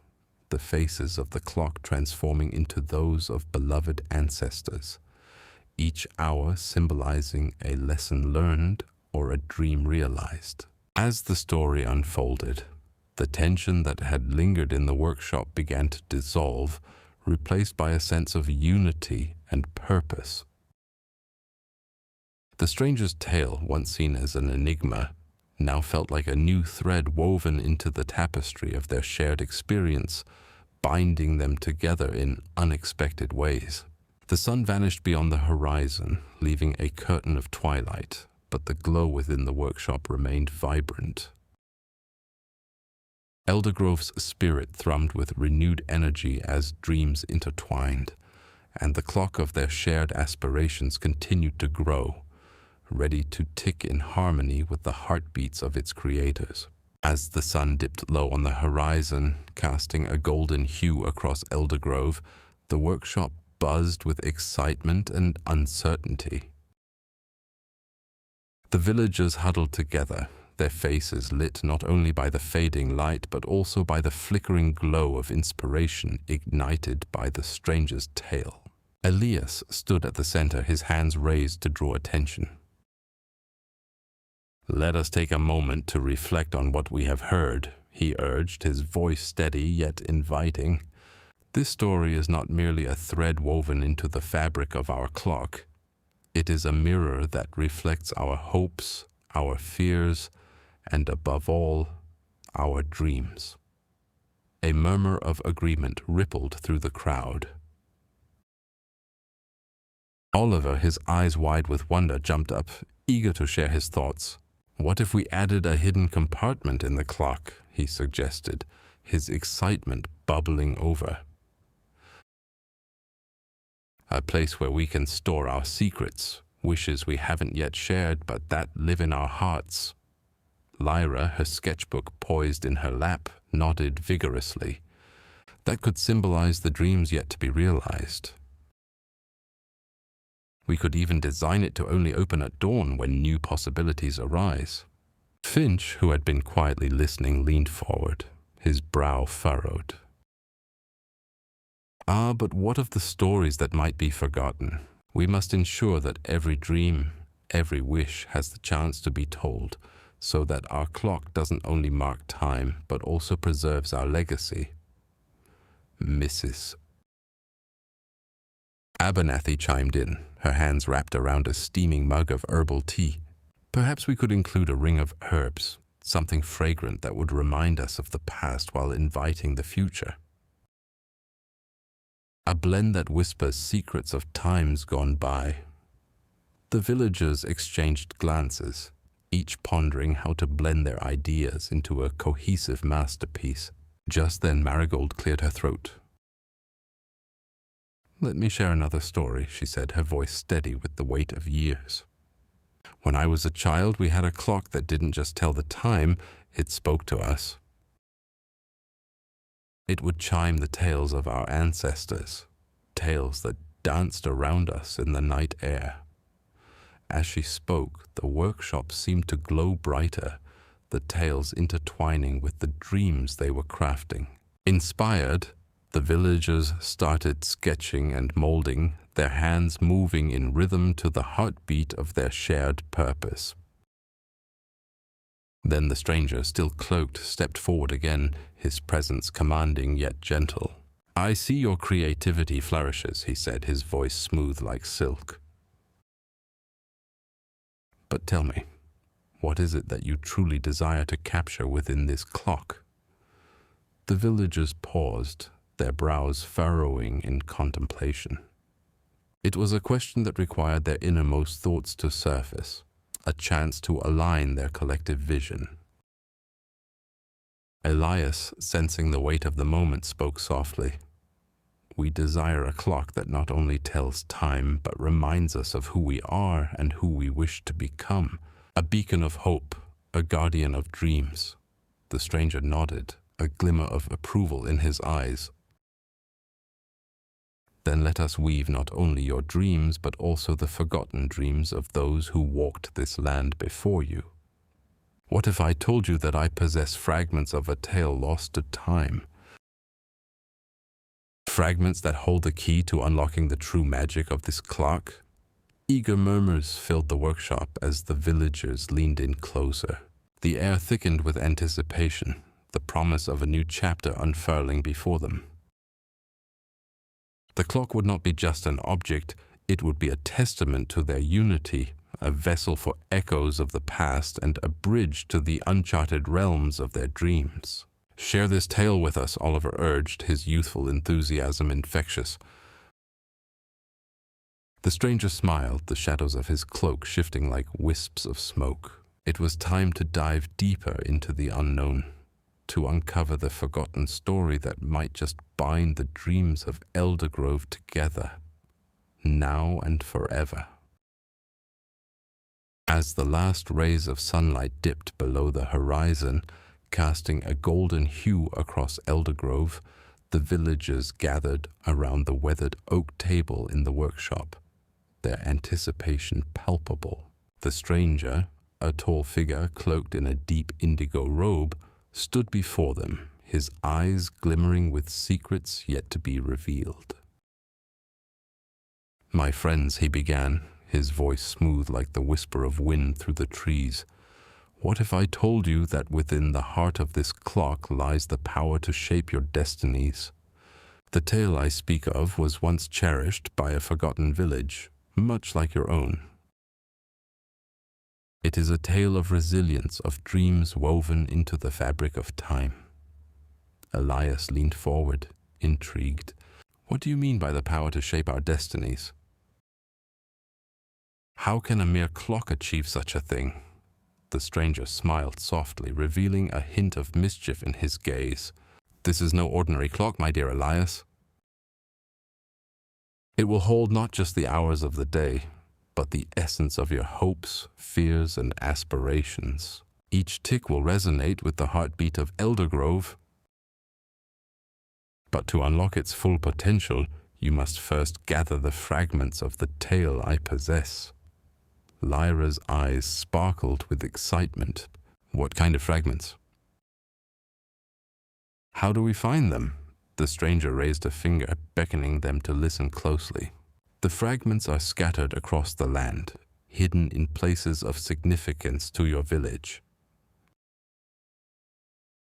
the faces of the clock transforming into those of beloved ancestors, each hour symbolizing a lesson learned or a dream realized. As the story unfolded, the tension that had lingered in the workshop began to dissolve, replaced by a sense of unity and purpose. The stranger's tale, once seen as an enigma, now felt like a new thread woven into the tapestry of their shared experience, binding them together in unexpected ways. The sun vanished beyond the horizon, leaving a curtain of twilight, but the glow within the workshop remained vibrant. Eldergrove's spirit thrummed with renewed energy as dreams intertwined, and the clock of their shared aspirations continued to grow, ready to tick in harmony with the heartbeats of its creators. As the sun dipped low on the horizon, casting a golden hue across Eldergrove, the workshop buzzed with excitement and uncertainty. The villagers huddled together, their faces lit not only by the fading light but also by the flickering glow of inspiration ignited by the stranger's tale. Elias stood at the center, his hands raised to draw attention. "Let us take a moment to reflect on what we have heard," he urged, his voice steady yet inviting. "This story is not merely a thread woven into the fabric of our clock. It is a mirror that reflects our hopes, our fears, and above all, our dreams." A murmur of agreement rippled through the crowd. Oliver, his eyes wide with wonder, jumped up, eager to share his thoughts. "What if we added a hidden compartment in the clock?" he suggested, his excitement bubbling over. "A place where we can store our secrets, wishes we haven't yet shared but that live in our hearts." Lyra, her sketchbook poised in her lap, nodded vigorously. "That could symbolize the dreams yet to be realized. We could even design it to only open at dawn when new possibilities arise." Finch, who had been quietly listening, leaned forward, his brow furrowed. "Ah, but what of the stories that might be forgotten? We must ensure that every dream, every wish has the chance to be told, so that our clock doesn't only mark time, but also preserves our legacy." Mrs. Abernathy chimed in, her hands wrapped around a steaming mug of herbal tea. "Perhaps we could include a ring of herbs, something fragrant that would remind us of the past while inviting the future. A blend that whispers secrets of times gone by." The villagers exchanged glances, each pondering how to blend their ideas into a cohesive masterpiece. Just then Marigold cleared her throat. "Let me share another story," she said, her voice steady with the weight of years. "When I was a child, we had a clock that didn't just tell the time, it spoke to us. It would chime the tales of our ancestors, tales that danced around us in the night air." As she spoke, the workshop seemed to glow brighter, the tales intertwining with the dreams they were crafting. Inspired, the villagers started sketching and molding, their hands moving in rhythm to the heartbeat of their shared purpose. Then the stranger, still cloaked, stepped forward again, his presence commanding yet gentle. "I see your creativity flourishes," he said, his voice smooth like silk. "But tell me, what is it that you truly desire to capture within this clock?" The villagers paused, their brows furrowing in contemplation. It was a question that required their innermost thoughts to surface, a chance to align their collective vision. Elias, sensing the weight of the moment, spoke softly. "We desire a clock that not only tells time, but reminds us of who we are and who we wish to become. A beacon of hope, a guardian of dreams." The stranger nodded, a glimmer of approval in his eyes. "Then let us weave not only your dreams, but also the forgotten dreams of those who walked this land before you. What if I told you that I possess fragments of a tale lost to time? Fragments that hold the key to unlocking the true magic of this clock?" Eager murmurs filled the workshop as the villagers leaned in closer. The air thickened with anticipation, the promise of a new chapter unfurling before them. The clock would not be just an object, it would be a testament to their unity, a vessel for echoes of the past and a bridge to the uncharted realms of their dreams. "Share this tale with us," Oliver urged, his youthful enthusiasm infectious. The stranger smiled, the shadows of his cloak shifting like wisps of smoke. It was time to dive deeper into the unknown, to uncover the forgotten story that might just bind the dreams of Eldergrove together, now and forever. As the last rays of sunlight dipped below the horizon, Casting a golden hue across Eldergrove, the villagers gathered around the weathered oak table in the workshop, their anticipation palpable. The stranger, a tall figure cloaked in a deep indigo robe, stood before them, his eyes glimmering with secrets yet to be revealed. "My friends," he began, his voice smooth like the whisper of wind through the trees, "what if I told you that within the heart of this clock lies the power to shape your destinies? The tale I speak of was once cherished by a forgotten village, much like your own. It is a tale of resilience, of dreams woven into the fabric of time." Elias leaned forward, intrigued. "What do you mean by the power to shape our destinies? How can a mere clock achieve such a thing?" The stranger smiled softly, revealing a hint of mischief in his gaze. "This is no ordinary clock, my dear Elias. It will hold not just the hours of the day, but the essence of your hopes, fears, and aspirations. Each tick will resonate with the heartbeat of Eldergrove. But to unlock its full potential, you must first gather the fragments of the tale I possess." Lyra's eyes sparkled with excitement. "What kind of fragments? How do we find them?" The stranger raised a finger, beckoning them to listen closely. "The fragments are scattered across the land, hidden in places of significance to your village.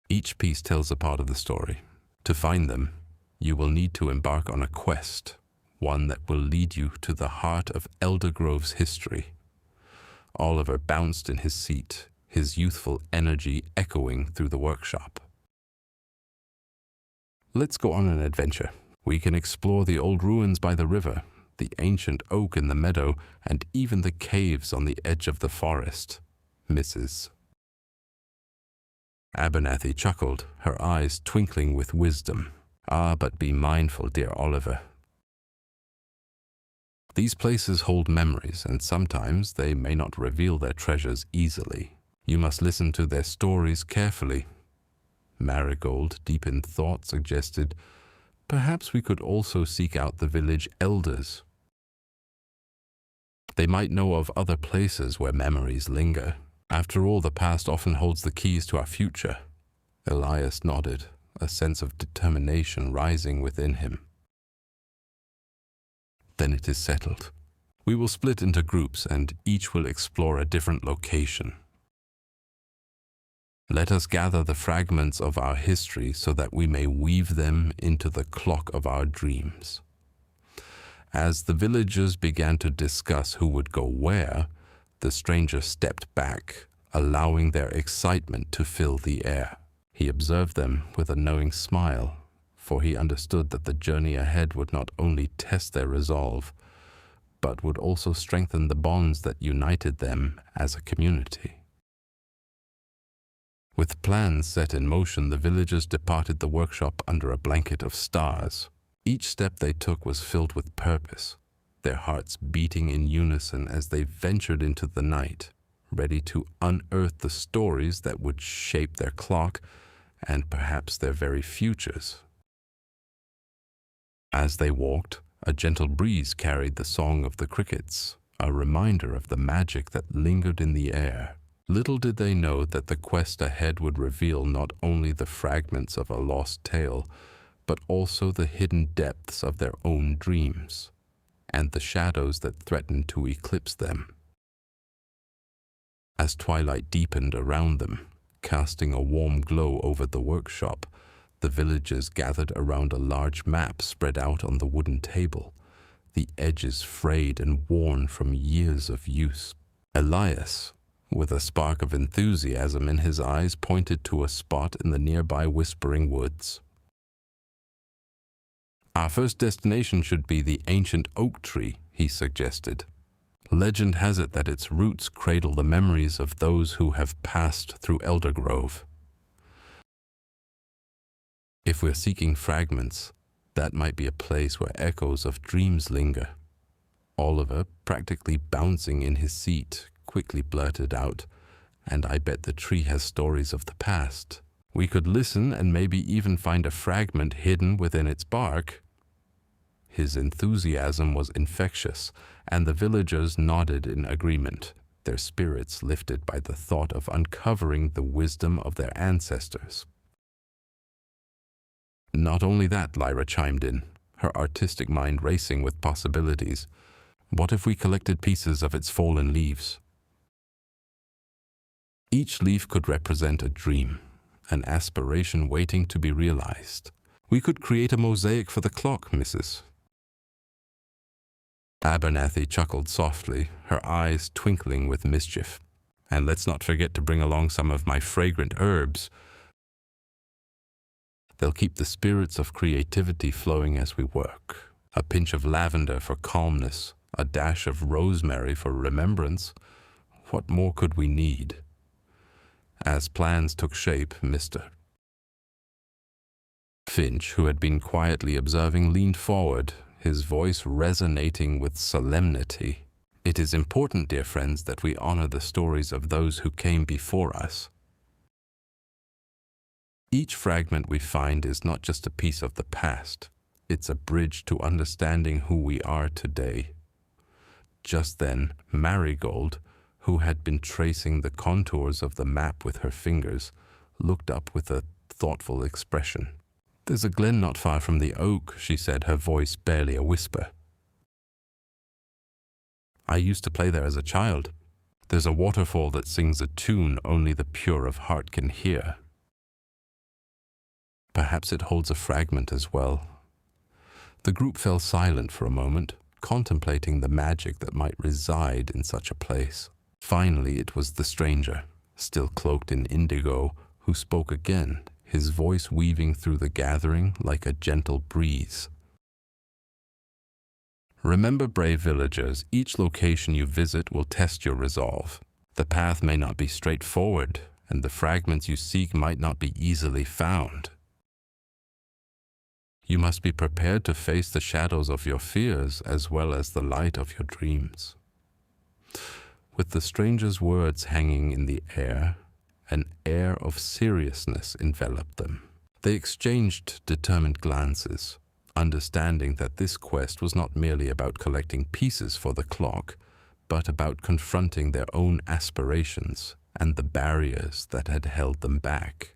Each piece tells a part of the story. To find them, you will need to embark on a quest, one that will lead you to the heart of Eldergrove's history." Oliver bounced in his seat, his youthful energy echoing through the workshop. "Let's go on an adventure. We can explore the old ruins by the river, the ancient oak in the meadow, and even the caves on the edge of the forest, Mrs." Abernathy chuckled, her eyes twinkling with wisdom. "Ah, but be mindful, dear Oliver. These places hold memories, and sometimes they may not reveal their treasures easily. You must listen to their stories carefully." Marigold, deep in thought, suggested, "Perhaps we could also seek out the village elders. They might know of other places where memories linger. After all, the past often holds the keys to our future." Elias nodded, a sense of determination rising within him. "Then it is settled. We will split into groups, and each will explore a different location. Let us gather the fragments of our history so that we may weave them into the clock of our dreams." As the villagers began to discuss who would go where, the stranger stepped back, allowing their excitement to fill the air. He observed them with a knowing smile, for he understood that the journey ahead would not only test their resolve, but would also strengthen the bonds that united them as a community. With plans set in motion, the villagers departed the workshop under a blanket of stars. Each step they took was filled with purpose, their hearts beating in unison as they ventured into the night, ready to unearth the stories that would shape their clock and perhaps their very futures. As they walked, a gentle breeze carried the song of the crickets, a reminder of the magic that lingered in the air. Little did they know that the quest ahead would reveal not only the fragments of a lost tale, but also the hidden depths of their own dreams, and the shadows that threatened to eclipse them. As twilight deepened around them, casting a warm glow over the workshop, the villagers gathered around a large map spread out on the wooden table, the edges frayed and worn from years of use. Elias, with a spark of enthusiasm in his eyes, pointed to a spot in the nearby Whispering Woods. "Our first destination should be the ancient oak tree," he suggested. "Legend has it that its roots cradle the memories of those who have passed through Eldergrove. If we're seeking fragments, that might be a place where echoes of dreams linger." Oliver, practically bouncing in his seat, quickly blurted out, "And I bet the tree has stories of the past, We could listen and maybe even find a fragment hidden within its bark. His enthusiasm was infectious, and the villagers nodded in agreement, their spirits lifted by the thought of uncovering the wisdom of their ancestors. Not only that, Lyra chimed in, her artistic mind racing with possibilities. What if we collected pieces of its fallen leaves? Each leaf could represent a dream, an aspiration waiting to be realized. We could create a mosaic for the clock, Mrs. Abernathy chuckled softly, her eyes twinkling with mischief. And let's not forget to bring along some of my fragrant herbs. They'll keep the spirits of creativity flowing as we work. A pinch of lavender for calmness, a dash of rosemary for remembrance. What more could we need? As plans took shape, Mr. Finch, who had been quietly observing, leaned forward, his voice resonating with solemnity. It is important, dear friends, that we honor the stories of those who came before us. Each fragment we find is not just a piece of the past. It's a bridge to understanding who we are today. Just then, Marigold, who had been tracing the contours of the map with her fingers, looked up with a thoughtful expression. "There's a glen not far from the oak," she said, her voice barely a whisper. "I used to play there as a child. There's a waterfall that sings a tune only the pure of heart can hear. Perhaps it holds a fragment as well." The group fell silent for a moment, contemplating the magic that might reside in such a place. Finally, it was the stranger, still cloaked in indigo, who spoke again, his voice weaving through the gathering like a gentle breeze. "Remember, brave villagers, each location you visit will test your resolve. The path may not be straightforward, and the fragments you seek might not be easily found. You must be prepared to face the shadows of your fears as well as the light of your dreams." With the stranger's words hanging in the air, an air of seriousness enveloped them. They exchanged determined glances, understanding that this quest was not merely about collecting pieces for the clock, but about confronting their own aspirations and the barriers that had held them back.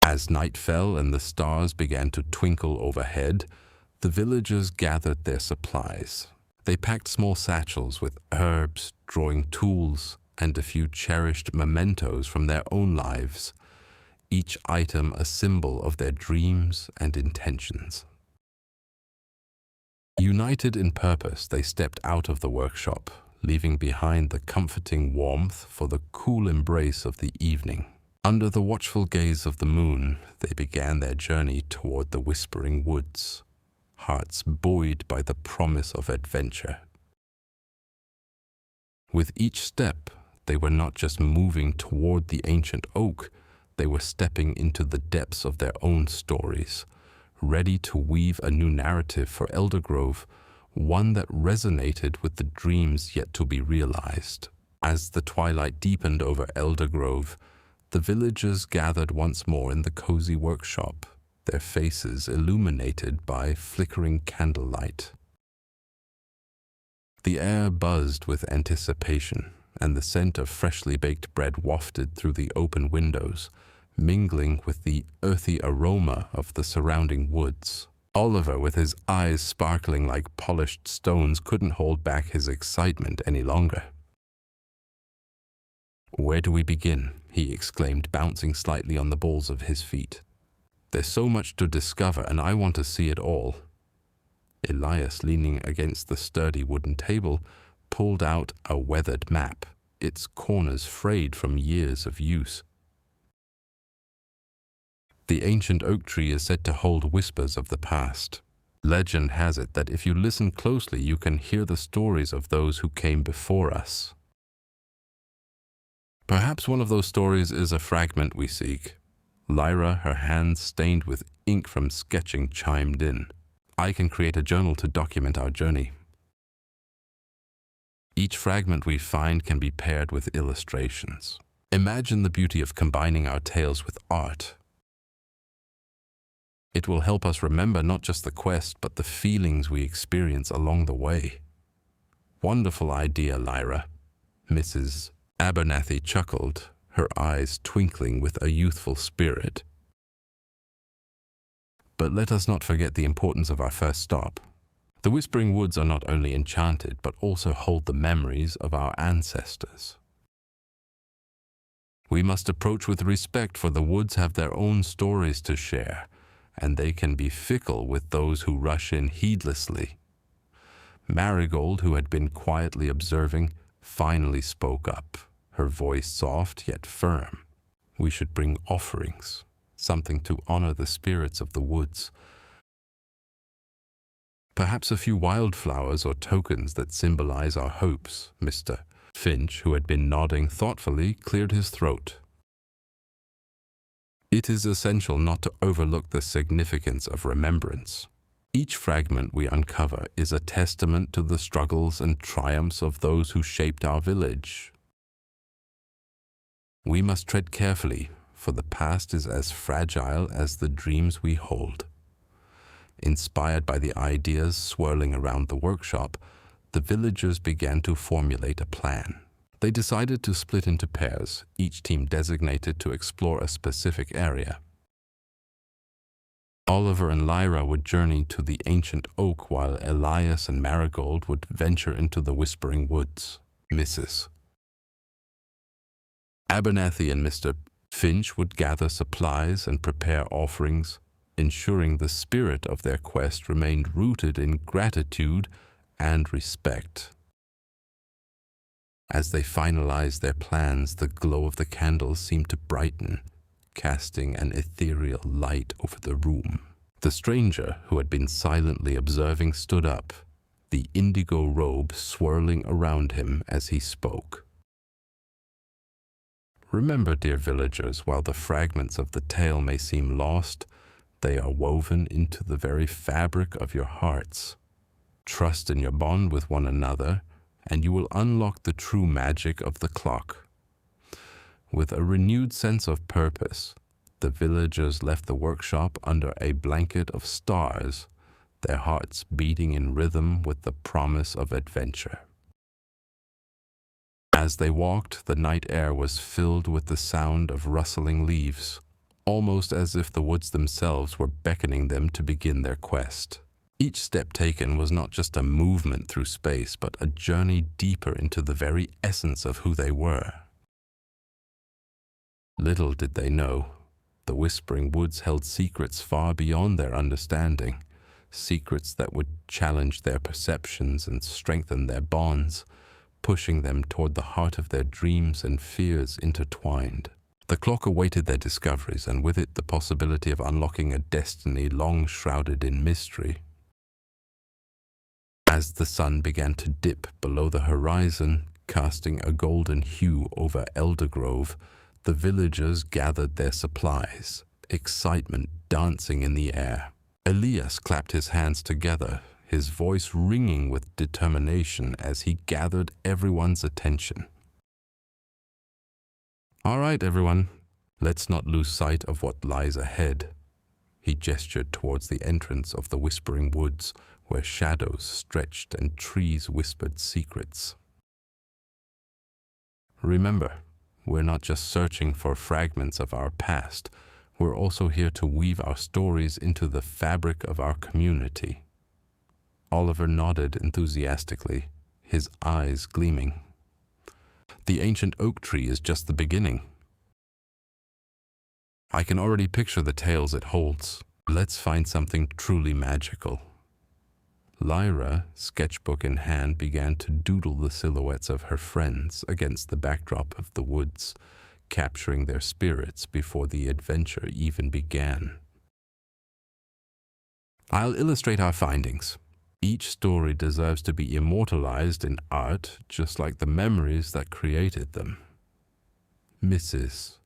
As night fell and the stars began to twinkle overhead, the villagers gathered their supplies. They packed small satchels with herbs, drawing tools, and a few cherished mementos from their own lives, each item a symbol of their dreams and intentions. United in purpose, they stepped out of the workshop, leaving behind the comforting warmth for the cool embrace of the evening. Under the watchful gaze of the moon, they began their journey toward the whispering woods, hearts buoyed by the promise of adventure. With each step, they were not just moving toward the ancient oak, they were stepping into the depths of their own stories, ready to weave a new narrative for Eldergrove, one that resonated with the dreams yet to be realized. As the twilight deepened over Eldergrove, the villagers gathered once more in the cozy workshop, their faces illuminated by flickering candlelight. The air buzzed with anticipation, and the scent of freshly baked bread wafted through the open windows, mingling with the earthy aroma of the surrounding woods. Oliver, with his eyes sparkling like polished stones, couldn't hold back his excitement any longer. "Where do we begin?" he exclaimed, bouncing slightly on the balls of his feet. "There's so much to discover, and I want to see it all." Elias, leaning against the sturdy wooden table, pulled out a weathered map, its corners frayed from years of use. "The ancient oak tree is said to hold whispers of the past. Legend has it that if you listen closely, you can hear the stories of those who came before us. Perhaps one of those stories is a fragment we seek." Lyra, her hands stained with ink from sketching, chimed in. "I can create a journal to document our journey. Each fragment we find can be paired with illustrations. Imagine the beauty of combining our tales with art. It will help us remember not just the quest, but the feelings we experience along the way. Wonderful idea, Lyra. Mrs. Abernathy chuckled, her eyes twinkling with a youthful spirit. But let us not forget the importance of our first stop. The Whispering Woods are not only enchanted, but also hold the memories of our ancestors. We must approach with respect, for the woods have their own stories to share, and they can be fickle with those who rush in heedlessly. Marigold, who had been quietly observing, finally spoke up, her voice soft yet firm. We should bring offerings, something to honor the spirits of the woods. Perhaps a few wildflowers or tokens that symbolize our hopes. Mr. Finch, who had been nodding thoughtfully, cleared his throat. It is essential not to overlook the significance of remembrance. Each fragment we uncover is a testament to the struggles and triumphs of those who shaped our village. We must tread carefully, for the past is as fragile as the dreams we hold. Inspired by the ideas swirling around the workshop, the villagers began to formulate a plan. They decided to split into pairs, each team designated to explore a specific area. Oliver and Lyra would journey to the ancient oak, while Elias and Marigold would venture into the Whispering Woods. Mrs. Abernathy and Mr. Finch would gather supplies and prepare offerings, ensuring the spirit of their quest remained rooted in gratitude and respect. As they finalized their plans, the glow of the candles seemed to brighten, casting an ethereal light over the room. The stranger, who had been silently observing, stood up, the indigo robe swirling around him as he spoke. Remember, dear villagers, while the fragments of the tale may seem lost, they are woven into the very fabric of your hearts. Trust in your bond with one another, and you will unlock the true magic of the clock. With a renewed sense of purpose, the villagers left the workshop under a blanket of stars, their hearts beating in rhythm with the promise of adventure. As they walked, the night air was filled with the sound of rustling leaves, almost as if the woods themselves were beckoning them to begin their quest. Each step taken was not just a movement through space, but a journey deeper into the very essence of who they were. Little did they know, the Whispering Woods held secrets far beyond their understanding, secrets that would challenge their perceptions and strengthen their bonds, pushing them toward the heart of their dreams and fears intertwined. The clock awaited their discoveries, and with it the possibility of unlocking a destiny long shrouded in mystery. As the sun began to dip below the horizon, casting a golden hue over Eldergrove, the villagers gathered their supplies, excitement dancing in the air. Elias clapped his hands together, his voice ringing with determination as he gathered everyone's attention. All right, everyone, let's not lose sight of what lies ahead. He gestured towards the entrance of the Whispering Woods, where shadows stretched and trees whispered secrets. Remember, we're not just searching for fragments of our past, we're also here to weave our stories into the fabric of our community. Oliver nodded enthusiastically, his eyes gleaming. The ancient oak tree is just the beginning. I can already picture the tales it holds. Let's find something truly magical. Lyra, sketchbook in hand, began to doodle the silhouettes of her friends against the backdrop of the woods, capturing their spirits before the adventure even began. I'll illustrate our findings. Each story deserves to be immortalized in art, just like the memories that created them. Mrs.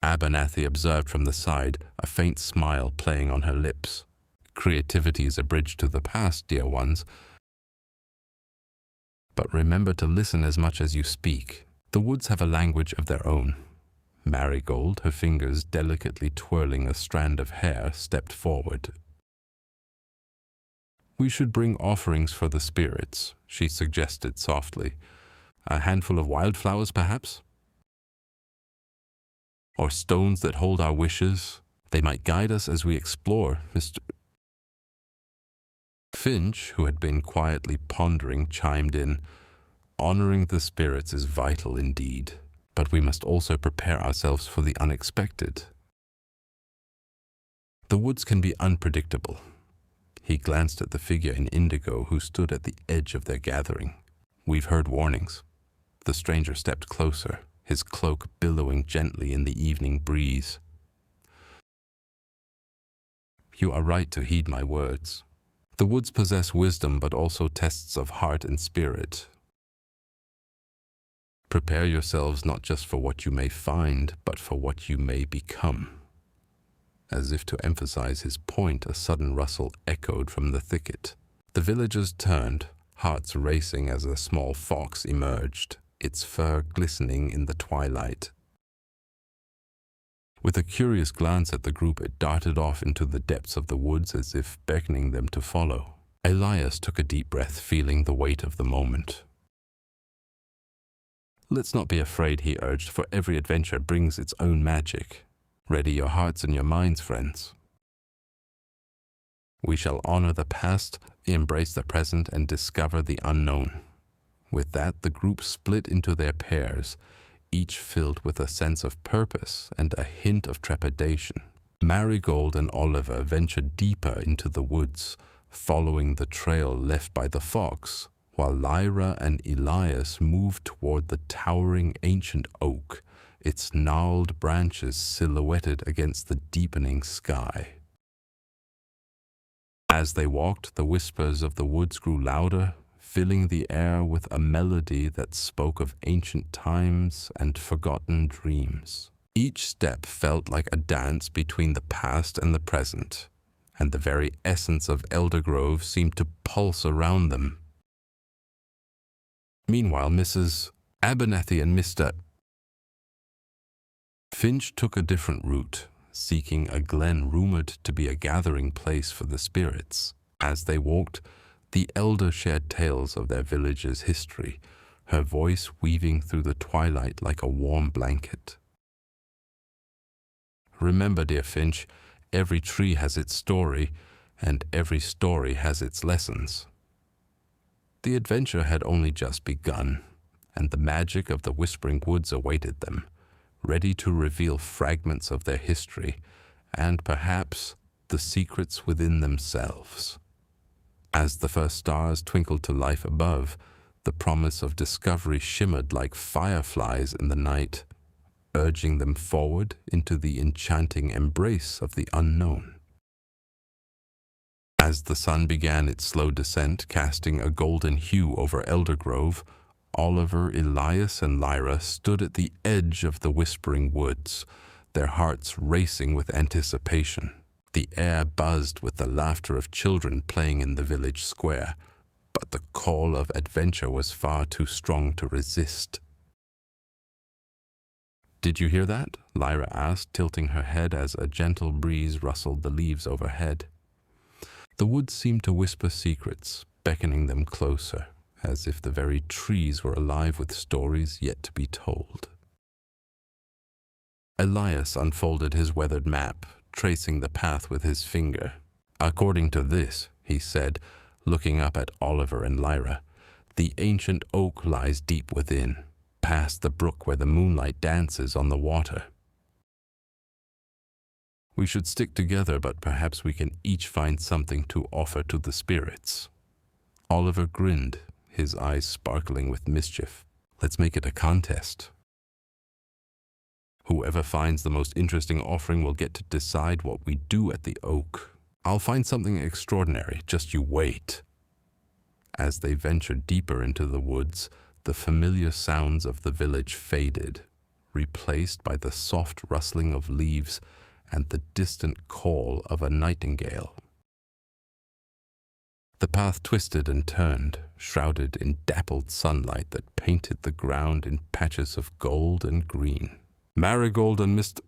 Abernathy observed from the side, a faint smile playing on her lips. Creativity is a bridge to the past, dear ones. But remember to listen as much as you speak. The woods have a language of their own. Marigold, her fingers delicately twirling a strand of hair, stepped forward. "We should bring offerings for the spirits," she suggested softly. "A handful of wildflowers, perhaps? Or stones that hold our wishes. They might guide us as we explore, Mr. Finch, who had been quietly pondering, chimed in. "Honoring the spirits is vital indeed, but we must also prepare ourselves for the unexpected. The woods can be unpredictable." He glanced at the figure in indigo who stood at the edge of their gathering. "We've heard warnings." The stranger stepped closer, his cloak billowing gently in the evening breeze. "You are right to heed my words. The woods possess wisdom, but also tests of heart and spirit. Prepare yourselves not just for what you may find, but for what you may become." As if to emphasize his point, a sudden rustle echoed from the thicket. The villagers turned, hearts racing as a small fox emerged, its fur glistening in the twilight. With a curious glance at the group, it darted off into the depths of the woods as if beckoning them to follow. Elias took a deep breath, feeling the weight of the moment. "Let's not be afraid," he urged, "for every adventure brings its own magic. Ready your hearts and your minds, friends. We shall honor the past, embrace the present, and discover the unknown." With that, the group split into their pairs, each filled with a sense of purpose and a hint of trepidation. Marigold and Oliver ventured deeper into the woods, following the trail left by the fox, while Lyra and Elias moved toward the towering ancient oak, its gnarled branches silhouetted against the deepening sky. As they walked, the whispers of the woods grew louder, filling the air with a melody that spoke of ancient times and forgotten dreams. Each step felt like a dance between the past and the present, and the very essence of Eldergrove seemed to pulse around them. Meanwhile, Mrs. Abernathy and Mr. Finch took a different route, seeking a glen rumored to be a gathering place for the spirits. As they walked, the elder shared tales of their village's history, her voice weaving through the twilight like a warm blanket. "Remember, dear Finch, every tree has its story, and every story has its lessons." The adventure had only just begun, and the magic of the Whispering Woods awaited them, ready to reveal fragments of their history, and perhaps the secrets within themselves. As the first stars twinkled to life above, the promise of discovery shimmered like fireflies in the night, urging them forward into the enchanting embrace of the unknown. As the sun began its slow descent, casting a golden hue over Eldergrove, Oliver, Elias, and Lyra stood at the edge of the Whispering Woods, their hearts racing with anticipation. The air buzzed with the laughter of children playing in the village square, but the call of adventure was far too strong to resist. "Did you hear that?" Lyra asked, tilting her head as a gentle breeze rustled the leaves overhead. The woods seemed to whisper secrets, beckoning them closer, as if the very trees were alive with stories yet to be told. Elias unfolded his weathered map, tracing the path with his finger. "According to this," he said, looking up at Oliver and Lyra, "the ancient oak lies deep within, past the brook where the moonlight dances on the water. We should stick together, but perhaps we can each find something to offer to the spirits." Oliver grinned, his eyes sparkling with mischief. "Let's make it a contest. Whoever finds the most interesting offering will get to decide what we do at the oak. I'll find something extraordinary, just you wait." As they ventured deeper into the woods, the familiar sounds of the village faded, replaced by the soft rustling of leaves and the distant call of a nightingale. The path twisted and turned, shrouded in dappled sunlight that painted the ground in patches of gold and green. Marigold and Mr.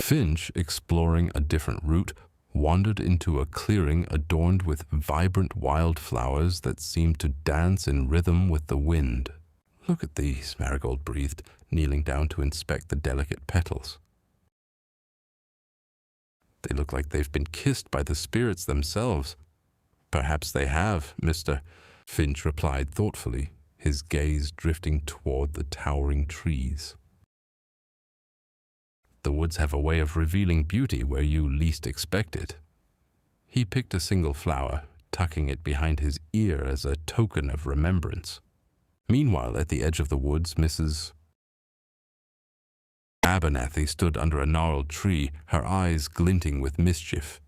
Finch, exploring a different route, wandered into a clearing adorned with vibrant wildflowers that seemed to dance in rhythm with the wind. "Look at these," Marigold breathed, kneeling down to inspect the delicate petals. "They look like they've been kissed by the spirits themselves." "Perhaps they have," Mr. Finch replied thoughtfully, his gaze drifting toward the towering trees. "The woods have a way of revealing beauty where you least expect it." He picked a single flower, tucking it behind his ear as a token of remembrance. Meanwhile, at the edge of the woods, Mrs. Abernathy stood under a gnarled tree, her eyes glinting with mischief.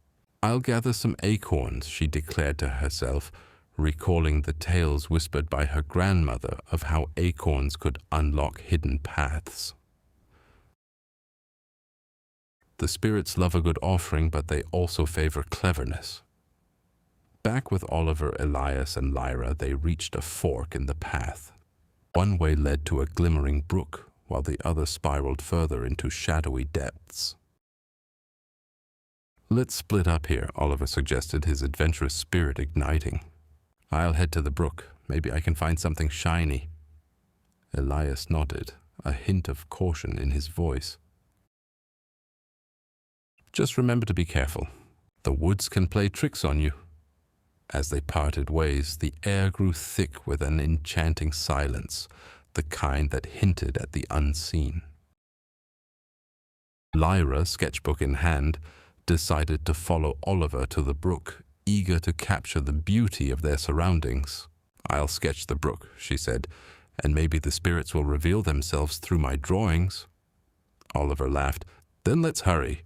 "I'll gather some acorns," she declared to herself, recalling the tales whispered by her grandmother of how acorns could unlock hidden paths. The spirits love a good offering, but they also favor cleverness. Back with Oliver, Elias, and Lyra, they reached a fork in the path. One way led to a glimmering brook, while the other spiraled further into shadowy depths. "Let's split up here," Oliver suggested, his adventurous spirit igniting. "I'll head to the brook. Maybe I can find something shiny." Elias nodded, a hint of caution in his voice. "Just remember to be careful. The woods can play tricks on you." As they parted ways, the air grew thick with an enchanting silence, the kind that hinted at the unseen. Lyra, sketchbook in hand, decided to follow Oliver to the brook, eager to capture the beauty of their surroundings. "I'll sketch the brook," she said, "and maybe the spirits will reveal themselves through my drawings." Oliver laughed. "Then let's hurry."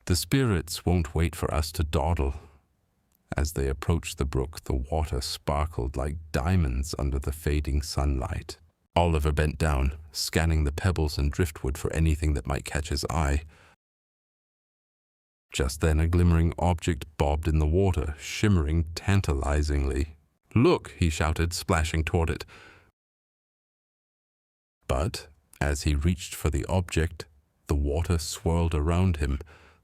"The spirits won't wait for us to dawdle." As they approached the brook, the water sparkled like diamonds under the fading sunlight. Oliver bent down, scanning the pebbles and driftwood for anything that might catch his eye. Just then a glimmering object bobbed in the water, shimmering tantalizingly. "Look!" he shouted, splashing toward it. But as he reached for the object, the water swirled around him,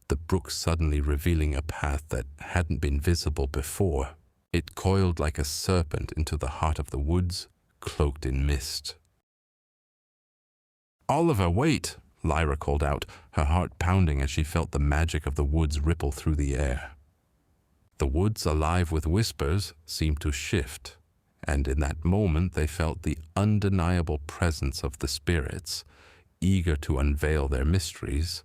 the brook suddenly revealing a path that hadn't been visible before. It coiled like a serpent into the heart of the woods, cloaked in mist. "Oliver, wait!" Lyra called out, her heart pounding as she felt the magic of the woods ripple through the air. The woods, alive with whispers, seemed to shift, and in that moment they felt the undeniable presence of the spirits, eager to unveil their mysteries,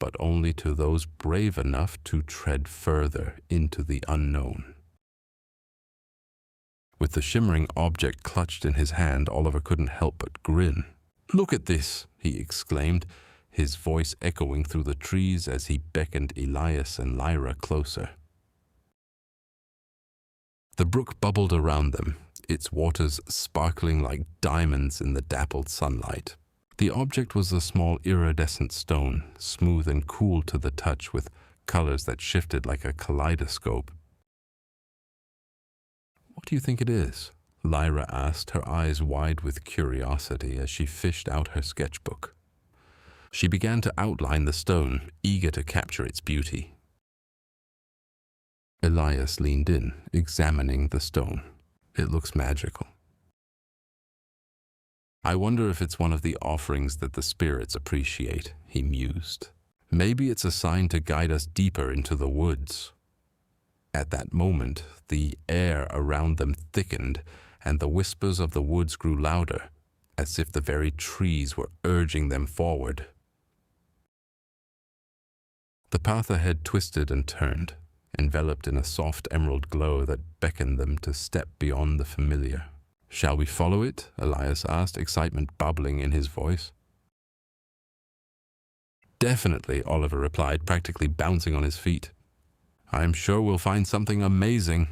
but only to those brave enough to tread further into the unknown. With the shimmering object clutched in his hand, Oliver couldn't help but grin. "Look at this!" he exclaimed, his voice echoing through the trees as he beckoned Elias and Lyra closer. The brook bubbled around them, its waters sparkling like diamonds in the dappled sunlight. The object was a small iridescent stone, smooth and cool to the touch with colors that shifted like a kaleidoscope. "What do you think it is?" Lyra asked, her eyes wide with curiosity as she fished out her sketchbook. She began to outline the stone, eager to capture its beauty. Elias leaned in, examining the stone. "It looks magical." "I wonder if it's one of the offerings that the spirits appreciate," he mused. "Maybe it's a sign to guide us deeper into the woods." At that moment, the air around them thickened, and the whispers of the woods grew louder, as if the very trees were urging them forward. The path ahead twisted and turned, enveloped in a soft emerald glow that beckoned them to step beyond the familiar. "Shall we follow it?" Elias asked, excitement bubbling in his voice. "Definitely," Oliver replied, practically bouncing on his feet. "I'm sure we'll find something amazing."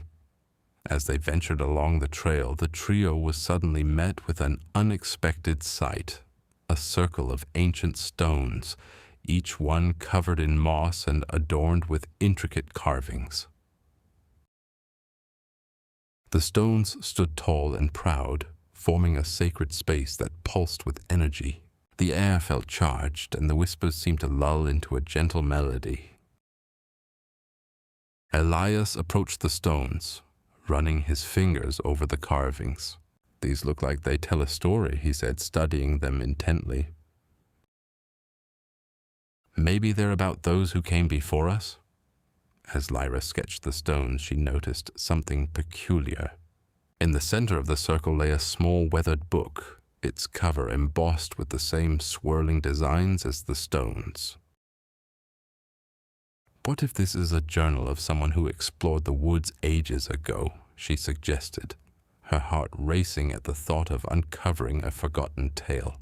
As they ventured along the trail, the trio was suddenly met with an unexpected sight. A circle of ancient stones, each one covered in moss and adorned with intricate carvings. The stones stood tall and proud, forming a sacred space that pulsed with energy. The air felt charged, and the whispers seemed to lull into a gentle melody. Elias approached the stones, running his fingers over the carvings. "These look like they tell a story," he said, studying them intently. "Maybe they're about those who came before us?" As Lyra sketched the stones, she noticed something peculiar. In the center of the circle lay a small weathered book, its cover embossed with the same swirling designs as the stones. "What if this is a journal of someone who explored the woods ages ago?" she suggested, her heart racing at the thought of uncovering a forgotten tale.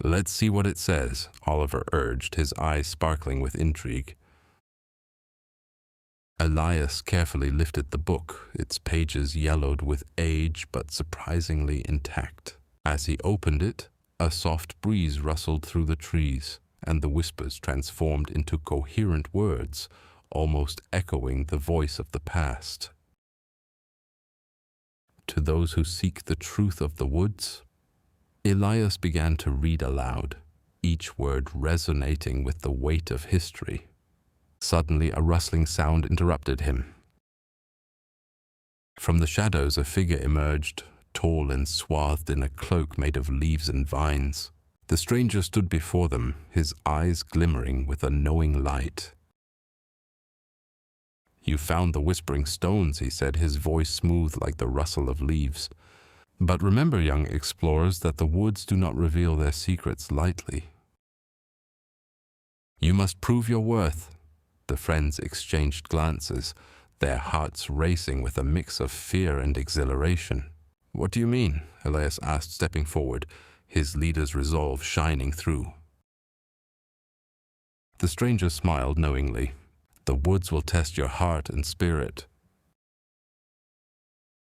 "Let's see what it says," Oliver urged, his eyes sparkling with intrigue. Elias carefully lifted the book, its pages yellowed with age but surprisingly intact. As he opened it, a soft breeze rustled through the trees, and the whispers transformed into coherent words, almost echoing the voice of the past. "To those who seek the truth of the woods," Elias began to read aloud, each word resonating with the weight of history. Suddenly, a rustling sound interrupted him. From the shadows, a figure emerged, tall and swathed in a cloak made of leaves and vines. The stranger stood before them, his eyes glimmering with a knowing light. "You found the whispering stones," he said, his voice smooth like the rustle of leaves. "But remember, young explorers, that the woods do not reveal their secrets lightly. You must prove your worth." The friends exchanged glances, their hearts racing with a mix of fear and exhilaration. "What do you mean?" Elias asked, stepping forward, his leader's resolve shining through. The stranger smiled knowingly. "The woods will test your heart and spirit.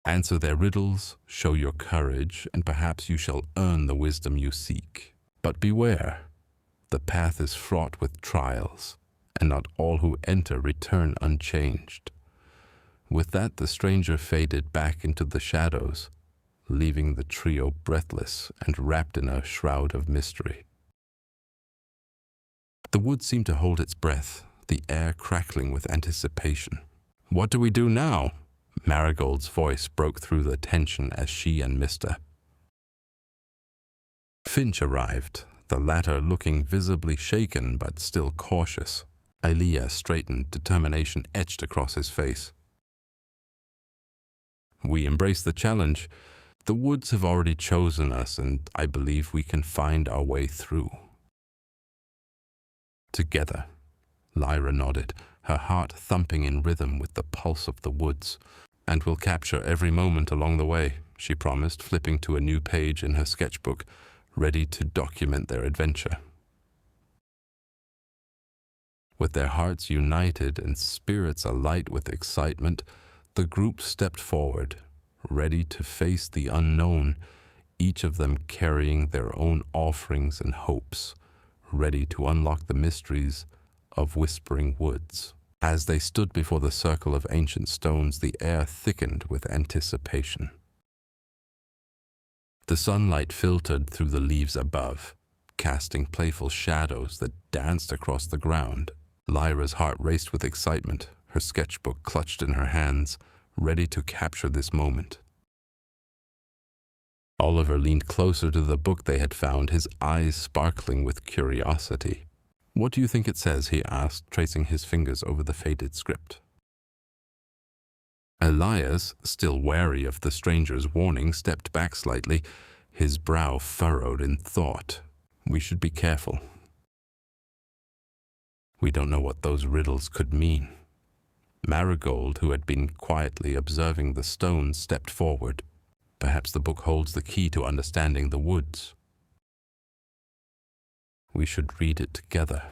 Answer their riddles, show your courage, and perhaps you shall earn the wisdom you seek. But beware, the path is fraught with trials, and not all who enter return unchanged." With that, the stranger faded back into the shadows, leaving the trio breathless and wrapped in a shroud of mystery. The wood seemed to hold its breath, the air crackling with anticipation. "What do we do now?" Marigold's voice broke through the tension as she and Mr. Finch arrived, the latter looking visibly shaken but still cautious. Elias straightened, determination etched across his face. "We embrace the challenge. The woods have already chosen us, and I believe we can find our way through." "Together," Lyra nodded, her heart thumping in rhythm with the pulse of the woods. "And we'll capture every moment along the way," she promised, flipping to a new page in her sketchbook, ready to document their adventure. With their hearts united and spirits alight with excitement, the group stepped forward, ready to face the unknown, each of them carrying their own offerings and hopes, ready to unlock the mysteries of Whispering Woods. As they stood before the circle of ancient stones, the air thickened with anticipation. The sunlight filtered through the leaves above, casting playful shadows that danced across the ground. Lyra's heart raced with excitement, her sketchbook clutched in her hands, ready to capture this moment. Oliver leaned closer to the book they had found, his eyes sparkling with curiosity. "What do you think it says?" he asked, tracing his fingers over the faded script. Elias, still wary of the stranger's warning, stepped back slightly, his brow furrowed in thought. "We should be careful. We don't know what those riddles could mean." Marigold, who had been quietly observing the stones, stepped forward. "Perhaps the book holds the key to understanding the woods. We should read it together."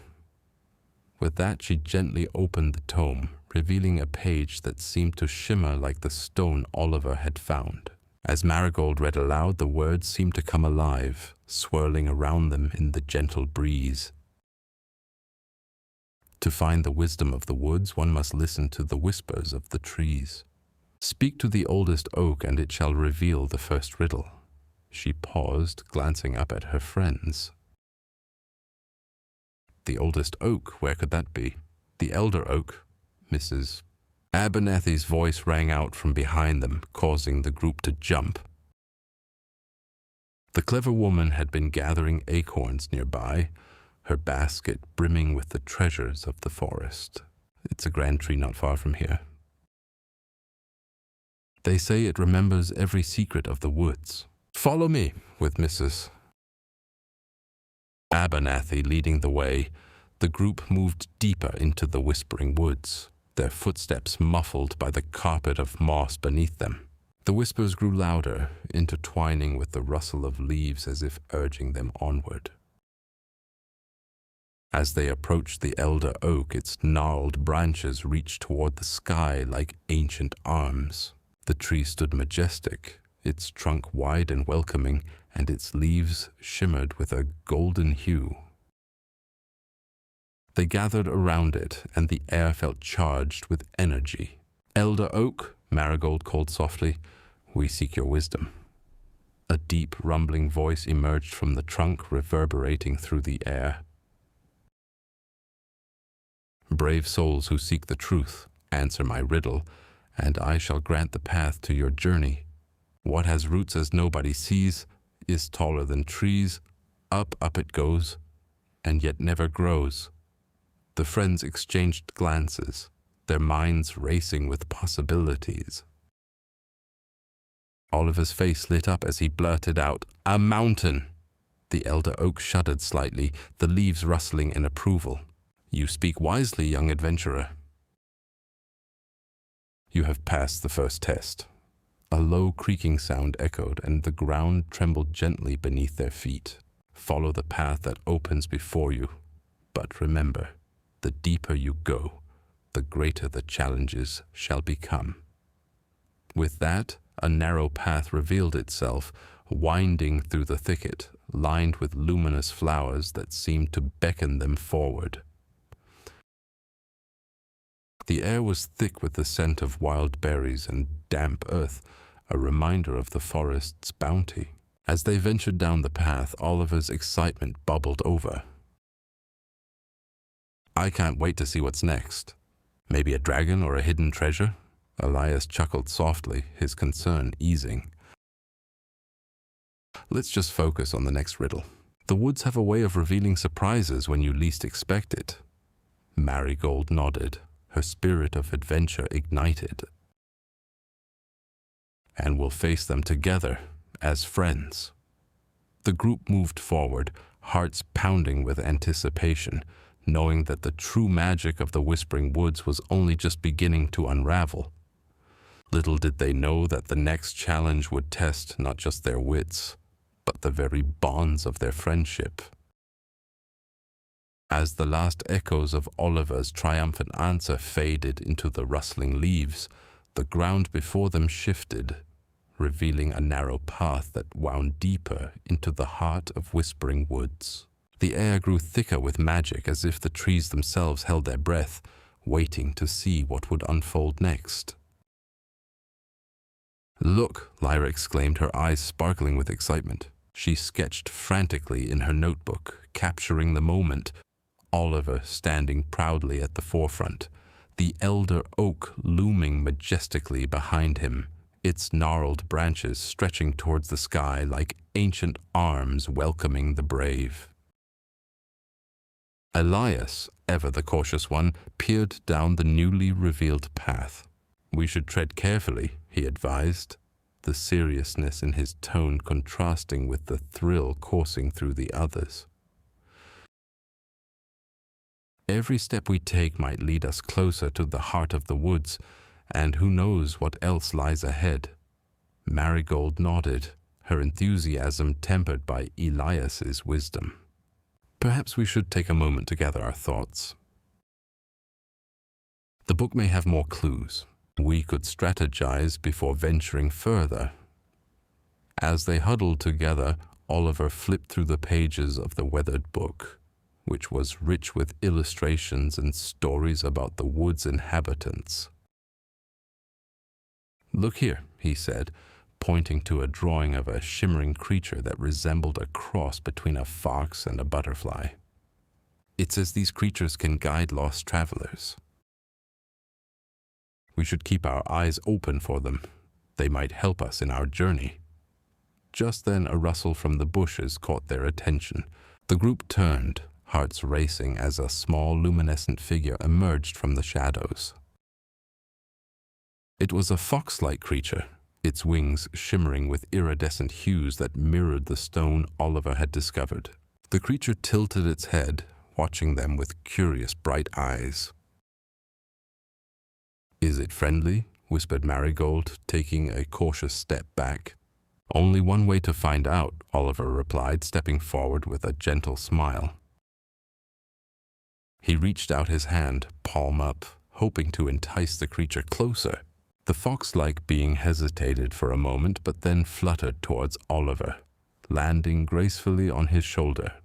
With that, she gently opened the tome, revealing a page that seemed to shimmer like the stone Oliver had found. As Marigold read aloud, the words seemed to come alive, swirling around them in the gentle breeze. "To find the wisdom of the woods, one must listen to the whispers of the trees. Speak to the oldest oak, and it shall reveal the first riddle. She paused, glancing up at her friends. The oldest oak, where could that be? The elder oak, Mrs. Abernethy's voice rang out from behind them, causing the group to jump. The clever woman had been gathering acorns nearby, her basket brimming with the treasures of the forest. It's a grand tree not far from here. They say it remembers every secret of the woods. Follow me, with Mrs. Abernethy leading the way. The group moved deeper into the whispering woods, their footsteps muffled by the carpet of moss beneath them. The whispers grew louder, intertwining with the rustle of leaves as if urging them onward. As they approached the elder oak, its gnarled branches reached toward the sky like ancient arms. The tree stood majestic, its trunk wide and welcoming, and its leaves shimmered with a golden hue. They gathered around it, and the air felt charged with energy. "Elder oak," Marigold called softly, "we seek your wisdom." A deep, rumbling voice emerged from the trunk, reverberating through the air. "Brave souls who seek the truth, answer my riddle, and I shall grant the path to your journey. What has roots as nobody sees, is taller than trees, up it goes, and yet never grows." The friends exchanged glances, their minds racing with possibilities. Oliver's face lit up as he blurted out, "A mountain!" The elder oak shuddered slightly, the leaves rustling in approval. "You speak wisely, young adventurer." "You have passed the first test." A low creaking sound echoed, and the ground trembled gently beneath their feet. "Follow the path that opens before you. But remember, the deeper you go, the greater the challenges shall become." With that, a narrow path revealed itself, winding through the thicket, lined with luminous flowers that seemed to beckon them forward. The air was thick with the scent of wild berries and damp earth, a reminder of the forest's bounty. As they ventured down the path, Oliver's excitement bubbled over. "I can't wait to see what's next. Maybe a dragon or a hidden treasure?" Elias chuckled softly, his concern easing. "Let's just focus on the next riddle. The woods have a way of revealing surprises when you least expect it." Marigold nodded, her spirit of adventure ignited. "And we'll face them together, as friends." The group moved forward, hearts pounding with anticipation, knowing that the true magic of the Whispering Woods was only just beginning to unravel. Little did they know that the next challenge would test not just their wits, but the very bonds of their friendship. As the last echoes of Oliver's triumphant answer faded into the rustling leaves, the ground before them shifted, revealing a narrow path that wound deeper into the heart of Whispering Woods. The air grew thicker with magic, as if the trees themselves held their breath, waiting to see what would unfold next. "Look!" Lyra exclaimed, her eyes sparkling with excitement. She sketched frantically in her notebook, capturing the moment, Oliver standing proudly at the forefront, the elder oak looming majestically behind him, its gnarled branches stretching towards the sky like ancient arms welcoming the brave. Elias, ever the cautious one, peered down the newly revealed path. "We should tread carefully," he advised, the seriousness in his tone contrasting with the thrill coursing through the others. "Every step we take might lead us closer to the heart of the woods, and who knows what else lies ahead." Marigold nodded, her enthusiasm tempered by Elias's wisdom. "Perhaps we should take a moment to gather our thoughts. The book may have more clues. We could strategize before venturing further." As they huddled together, Oliver flipped through the pages of the weathered book, which was rich with illustrations and stories about the wood's inhabitants. "Look here," he said, pointing to a drawing of a shimmering creature that resembled a cross between a fox and a butterfly. "It says these creatures can guide lost travelers. We should keep our eyes open for them. They might help us in our journey." Just then a rustle from the bushes caught their attention. The group turned, hearts racing as a small luminescent figure emerged from the shadows. It was a fox-like creature, its wings shimmering with iridescent hues that mirrored the stone Oliver had discovered. The creature tilted its head, watching them with curious bright eyes. "Is it friendly?" whispered Marigold, taking a cautious step back. "Only one way to find out," Oliver replied, stepping forward with a gentle smile. He reached out his hand, palm up, hoping to entice the creature closer. The fox-like being hesitated for a moment, but then fluttered towards Oliver, landing gracefully on his shoulder.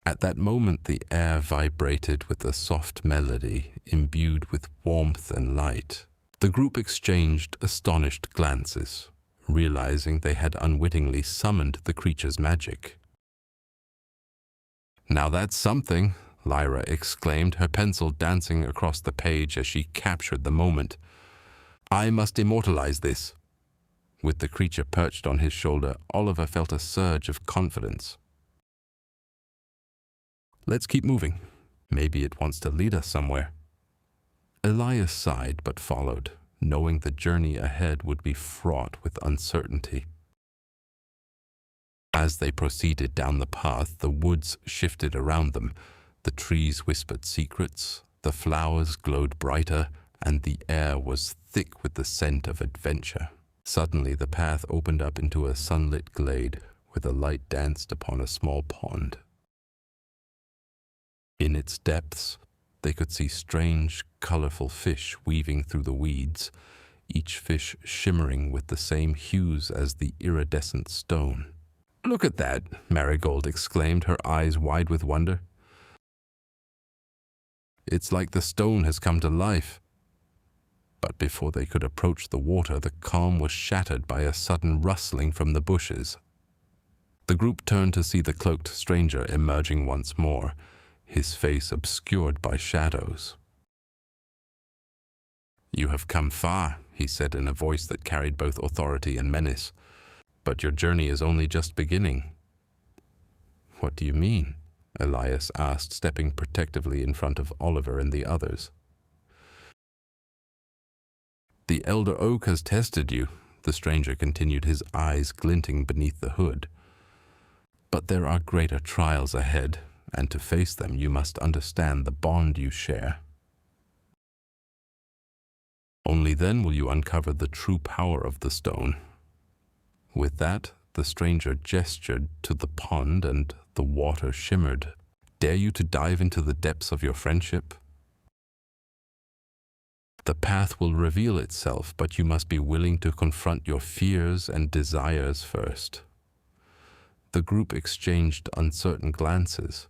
At that moment the air vibrated with a soft melody, imbued with warmth and light. The group exchanged astonished glances, realizing they had unwittingly summoned the creature's magic. "Now that's something," Lyra exclaimed, her pencil dancing across the page as she captured the moment. "I must immortalize this." With the creature perched on his shoulder, Oliver felt a surge of confidence. "Let's keep moving. Maybe it wants to lead us somewhere." Elias sighed but followed, knowing the journey ahead would be fraught with uncertainty. As they proceeded down the path, the woods shifted around them. The trees whispered secrets, the flowers glowed brighter, and the air was thick with the scent of adventure. Suddenly the path opened up into a sunlit glade, where the light danced upon a small pond. In its depths, they could see strange, colorful fish weaving through the weeds, each fish shimmering with the same hues as the iridescent stone. "Look at that!" Marigold exclaimed, her eyes wide with wonder. "It's like the stone has come to life." But before they could approach the water, the calm was shattered by a sudden rustling from the bushes. The group turned to see the cloaked stranger emerging once more, his face obscured by shadows. "You have come far," he said in a voice that carried both authority and menace. "But your journey is only just beginning." "What do you mean?" Elias asked, stepping protectively in front of Oliver and the others. "The elder oak has tested you," the stranger continued, his eyes glinting beneath the hood. "But there are greater trials ahead, and to face them you must understand the bond you share. Only then will you uncover the true power of the stone." With that, the stranger gestured to the pond and the water shimmered. "Dare you to dive into the depths of your friendship? The path will reveal itself, but you must be willing to confront your fears and desires first." The group exchanged uncertain glances,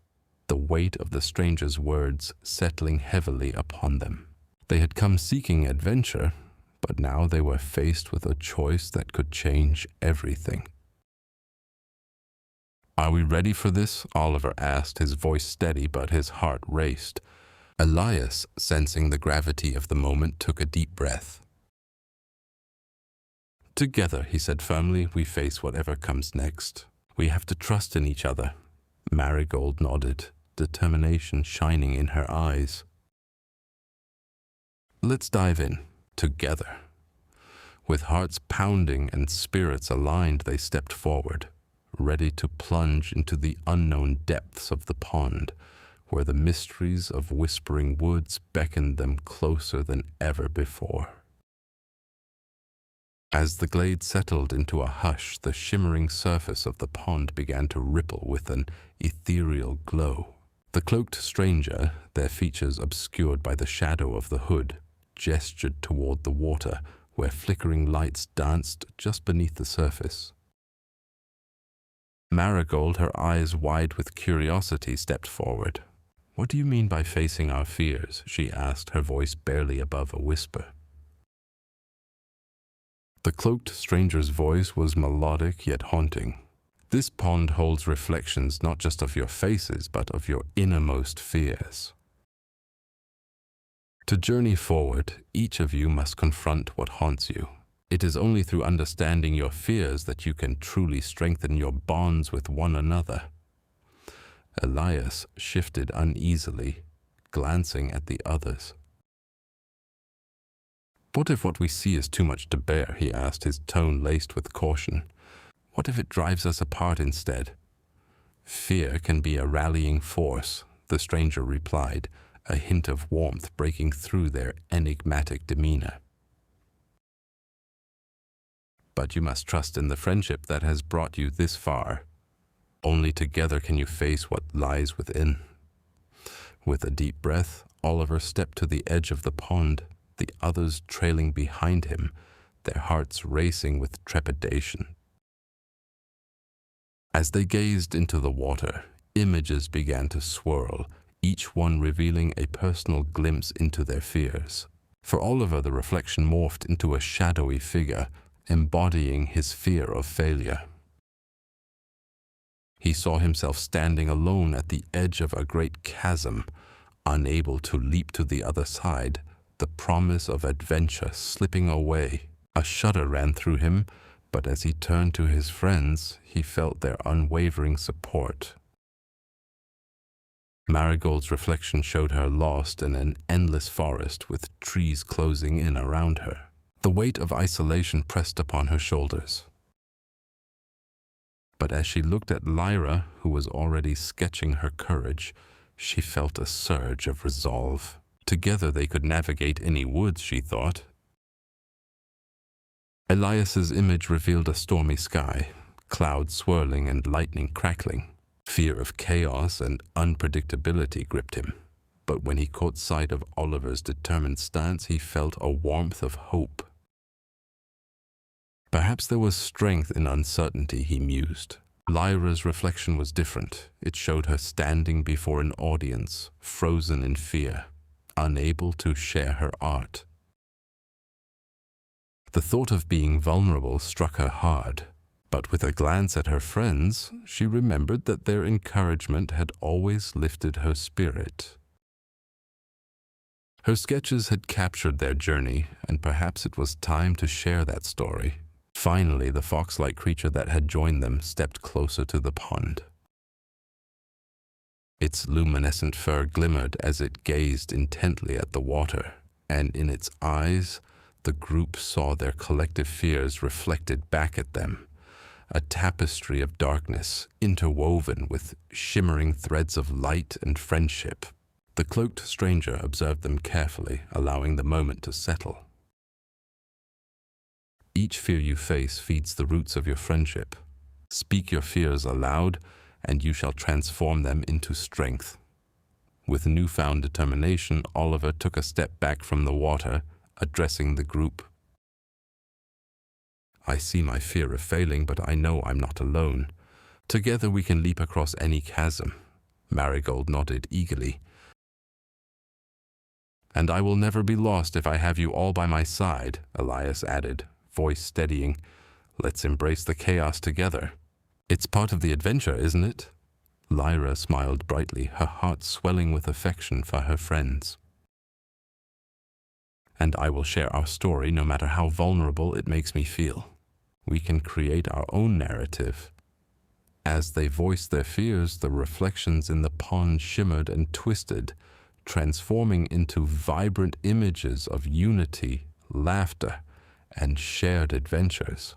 the weight of the stranger's words settling heavily upon them. They had come seeking adventure, but now they were faced with a choice that could change everything. "Are we ready for this?" Oliver asked, his voice steady but his heart raced. Elias, sensing the gravity of the moment, took a deep breath. "Together," he said firmly, "we face whatever comes next. We have to trust in each other." Marigold nodded, determination shining in her eyes. "Let's dive in, together." With hearts pounding and spirits aligned, they stepped forward, ready to plunge into the unknown depths of the pond, where the mysteries of whispering woods beckoned them closer than ever before. As the glade settled into a hush, the shimmering surface of the pond began to ripple with an ethereal glow. The cloaked stranger, their features obscured by the shadow of the hood, gestured toward the water, where flickering lights danced just beneath the surface. Marigold, her eyes wide with curiosity, stepped forward. "What do you mean by facing our fears?" she asked, her voice barely above a whisper. The cloaked stranger's voice was melodic yet haunting. This pond holds reflections not just of your faces, but of your innermost fears. To journey forward, each of you must confront what haunts you. It is only through understanding your fears that you can truly strengthen your bonds with one another. Elias shifted uneasily, glancing at the others. "What if what we see is too much to bear?" he asked, his tone laced with caution. "What if it drives us apart instead?" "Fear can be a rallying force," the stranger replied, a hint of warmth breaking through their enigmatic demeanor. "But you must trust in the friendship that has brought you this far. Only together can you face what lies within." With a deep breath, Oliver stepped to the edge of the pond, the others trailing behind him, their hearts racing with trepidation. As they gazed into the water, images began to swirl, each one revealing a personal glimpse into their fears. For Oliver, the reflection morphed into a shadowy figure, embodying his fear of failure. He saw himself standing alone at the edge of a great chasm, unable to leap to the other side, the promise of adventure slipping away. A shudder ran through him, but as he turned to his friends, he felt their unwavering support. Marigold's reflection showed her lost in an endless forest with trees closing in around her. The weight of isolation pressed upon her shoulders. But as she looked at Lyra, who was already sketching her courage, she felt a surge of resolve. Together they could navigate any woods, she thought. Elias's image revealed a stormy sky, clouds swirling and lightning crackling. Fear of chaos and unpredictability gripped him. But when he caught sight of Oliver's determined stance, he felt a warmth of hope. Perhaps there was strength in uncertainty, he mused. Lyra's reflection was different. It showed her standing before an audience, frozen in fear, unable to share her art. The thought of being vulnerable struck her hard, but with a glance at her friends, she remembered that their encouragement had always lifted her spirit. Her sketches had captured their journey, and perhaps it was time to share that story. Finally, the fox-like creature that had joined them stepped closer to the pond. Its luminescent fur glimmered as it gazed intently at the water, and in its eyes, the group saw their collective fears reflected back at them, a tapestry of darkness interwoven with shimmering threads of light and friendship. The cloaked stranger observed them carefully, allowing the moment to settle. Each fear you face feeds the roots of your friendship. Speak your fears aloud, and you shall transform them into strength. With newfound determination, Oliver took a step back from the water, addressing the group. "I see my fear of failing, but I know I'm not alone. Together we can leap across any chasm." Marigold nodded eagerly. "And I will never be lost if I have you all by my side," Elias added, voice steadying. "Let's embrace the chaos together. It's part of the adventure, isn't it?" Lyra smiled brightly, her heart swelling with affection for her friends. "And I will share our story no matter how vulnerable it makes me feel. We can create our own narrative." As they voiced their fears, the reflections in the pond shimmered and twisted, transforming into vibrant images of unity, laughter, and shared adventures.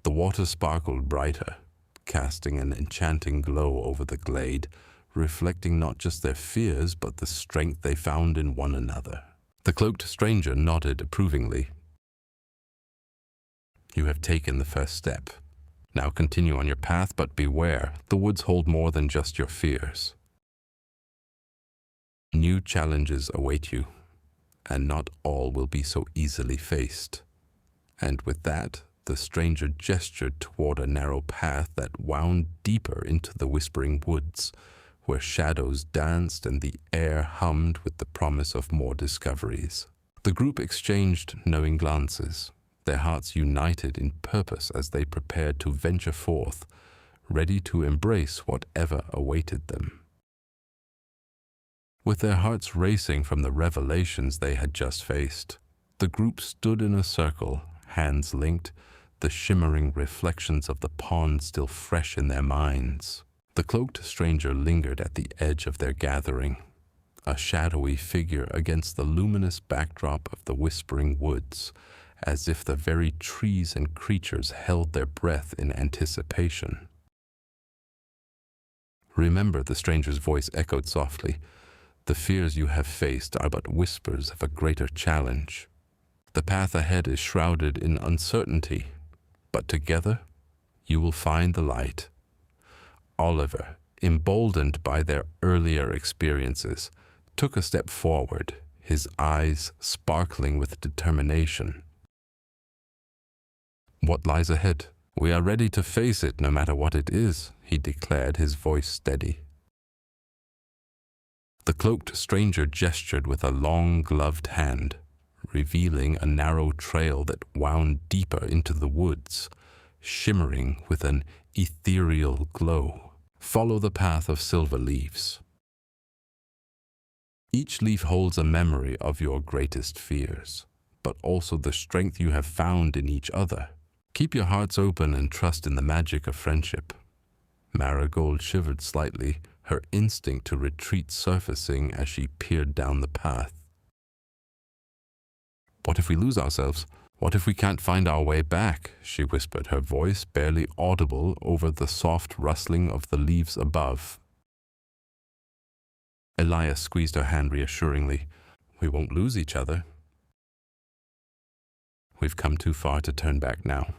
The water sparkled brighter, casting an enchanting glow over the glade, reflecting not just their fears, but the strength they found in one another. The cloaked stranger nodded approvingly. "You have taken the first step. Now continue on your path, but beware, the woods hold more than just your fears. New challenges await you, and not all will be so easily faced." And with that, the stranger gestured toward a narrow path that wound deeper into the whispering woods, where shadows danced and the air hummed with the promise of more discoveries. The group exchanged knowing glances, their hearts united in purpose as they prepared to venture forth, ready to embrace whatever awaited them. With their hearts racing from the revelations they had just faced, the group stood in a circle, hands linked, the shimmering reflections of the pond still fresh in their minds. The cloaked stranger lingered at the edge of their gathering, a shadowy figure against the luminous backdrop of the whispering woods, as if the very trees and creatures held their breath in anticipation. "Remember," the stranger's voice echoed softly, "the fears you have faced are but whispers of a greater challenge. The path ahead is shrouded in uncertainty, but together you will find the light." Oliver, emboldened by their earlier experiences, took a step forward, his eyes sparkling with determination. "What lies ahead? We are ready to face it no matter what it is," he declared, his voice steady. The cloaked stranger gestured with a long gloved hand, revealing a narrow trail that wound deeper into the woods, shimmering with an ethereal glow. "Follow the path of silver leaves. Each leaf holds a memory of your greatest fears, but also the strength you have found in each other. Keep your hearts open and trust in the magic of friendship." Marigold shivered slightly, her instinct to retreat surfacing as she peered down the path. "What if we lose ourselves? What if we can't find our way back?" she whispered, her voice barely audible over the soft rustling of the leaves above. Elias squeezed her hand reassuringly. "We won't lose each other. We've come too far to turn back now."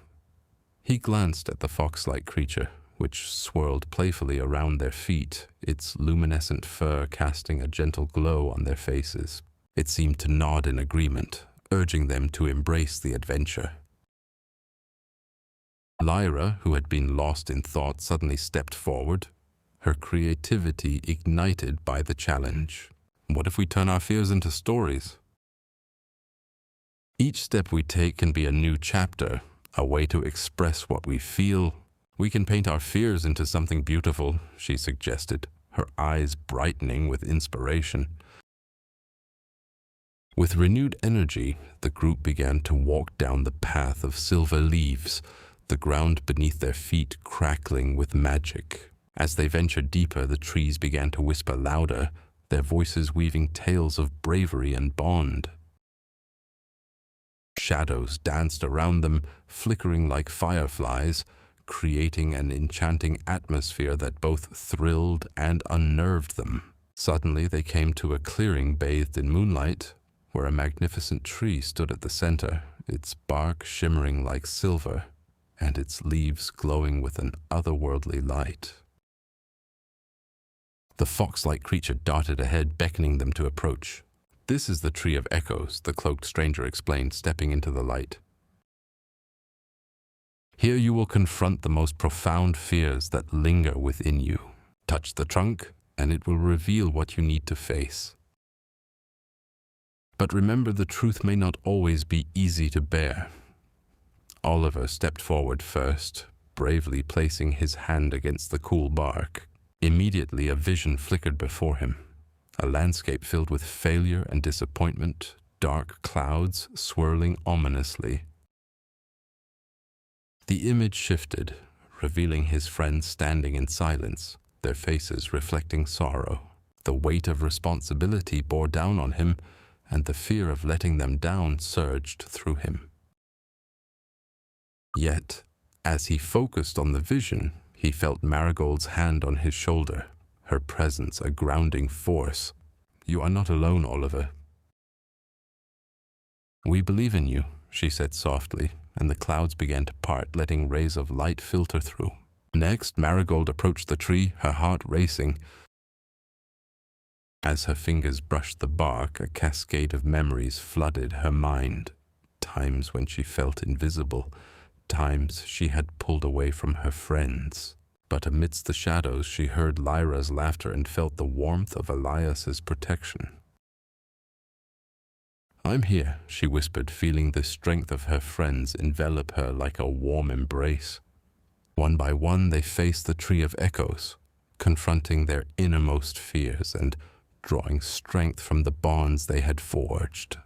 He glanced at the fox-like creature, which swirled playfully around their feet, its luminescent fur casting a gentle glow on their faces. It seemed to nod in agreement, urging them to embrace the adventure. Lyra, who had been lost in thought, suddenly stepped forward, her creativity ignited by the challenge. "What if we turn our fears into stories? Each step we take can be a new chapter, a way to express what we feel. We can paint our fears into something beautiful," she suggested, her eyes brightening with inspiration. With renewed energy, the group began to walk down the path of silver leaves, the ground beneath their feet crackling with magic. As they ventured deeper, the trees began to whisper louder, their voices weaving tales of bravery and bond. Shadows danced around them, flickering like fireflies, creating an enchanting atmosphere that both thrilled and unnerved them. Suddenly they came to a clearing bathed in moonlight, where a magnificent tree stood at the center, its bark shimmering like silver, and its leaves glowing with an otherworldly light. The fox-like creature darted ahead, beckoning them to approach. "This is the Tree of Echoes," the cloaked stranger explained, stepping into the light. "Here you will confront the most profound fears that linger within you. Touch the trunk, and it will reveal what you need to face. But remember, the truth may not always be easy to bear." Oliver stepped forward first, bravely placing his hand against the cool bark. Immediately a vision flickered before him, a landscape filled with failure and disappointment, dark clouds swirling ominously. The image shifted, revealing his friends standing in silence, their faces reflecting sorrow. The weight of responsibility bore down on him, and the fear of letting them down surged through him. Yet, as he focused on the vision, he felt Marigold's hand on his shoulder, her presence a grounding force. "You are not alone, Oliver. We believe in you," she said softly, and the clouds began to part, letting rays of light filter through. Next, Marigold approached the tree, her heart racing. As her fingers brushed the bark, a cascade of memories flooded her mind. Times when she felt invisible, times she had pulled away from her friends. But amidst the shadows, she heard Lyra's laughter and felt the warmth of Elias's protection. "I'm here," she whispered, feeling the strength of her friends envelop her like a warm embrace. One by one they faced the tree of echoes, confronting their innermost fears and drawing strength from the bonds they had forged.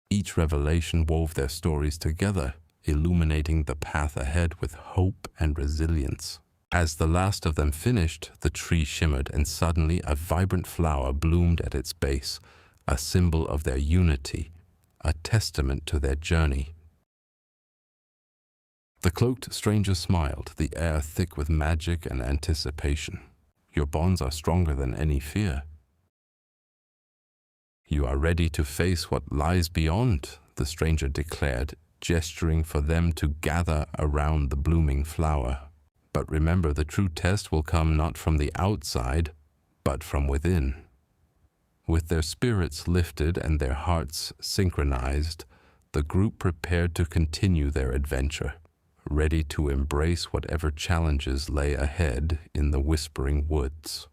Each revelation wove their stories together, illuminating the path ahead with hope and resilience. As the last of them finished, the tree shimmered, and suddenly a vibrant flower bloomed at its base, a symbol of their unity, a testament to their journey. The cloaked stranger smiled, the air thick with magic and anticipation. "Your bonds are stronger than any fear." "You are ready to face what lies beyond," the stranger declared, gesturing for them to gather around the blooming flower. "But remember, the true test will come not from the outside, but from within." With their spirits lifted and their hearts synchronized, the group prepared to continue their adventure, ready to embrace whatever challenges lay ahead in the Whispering Woods.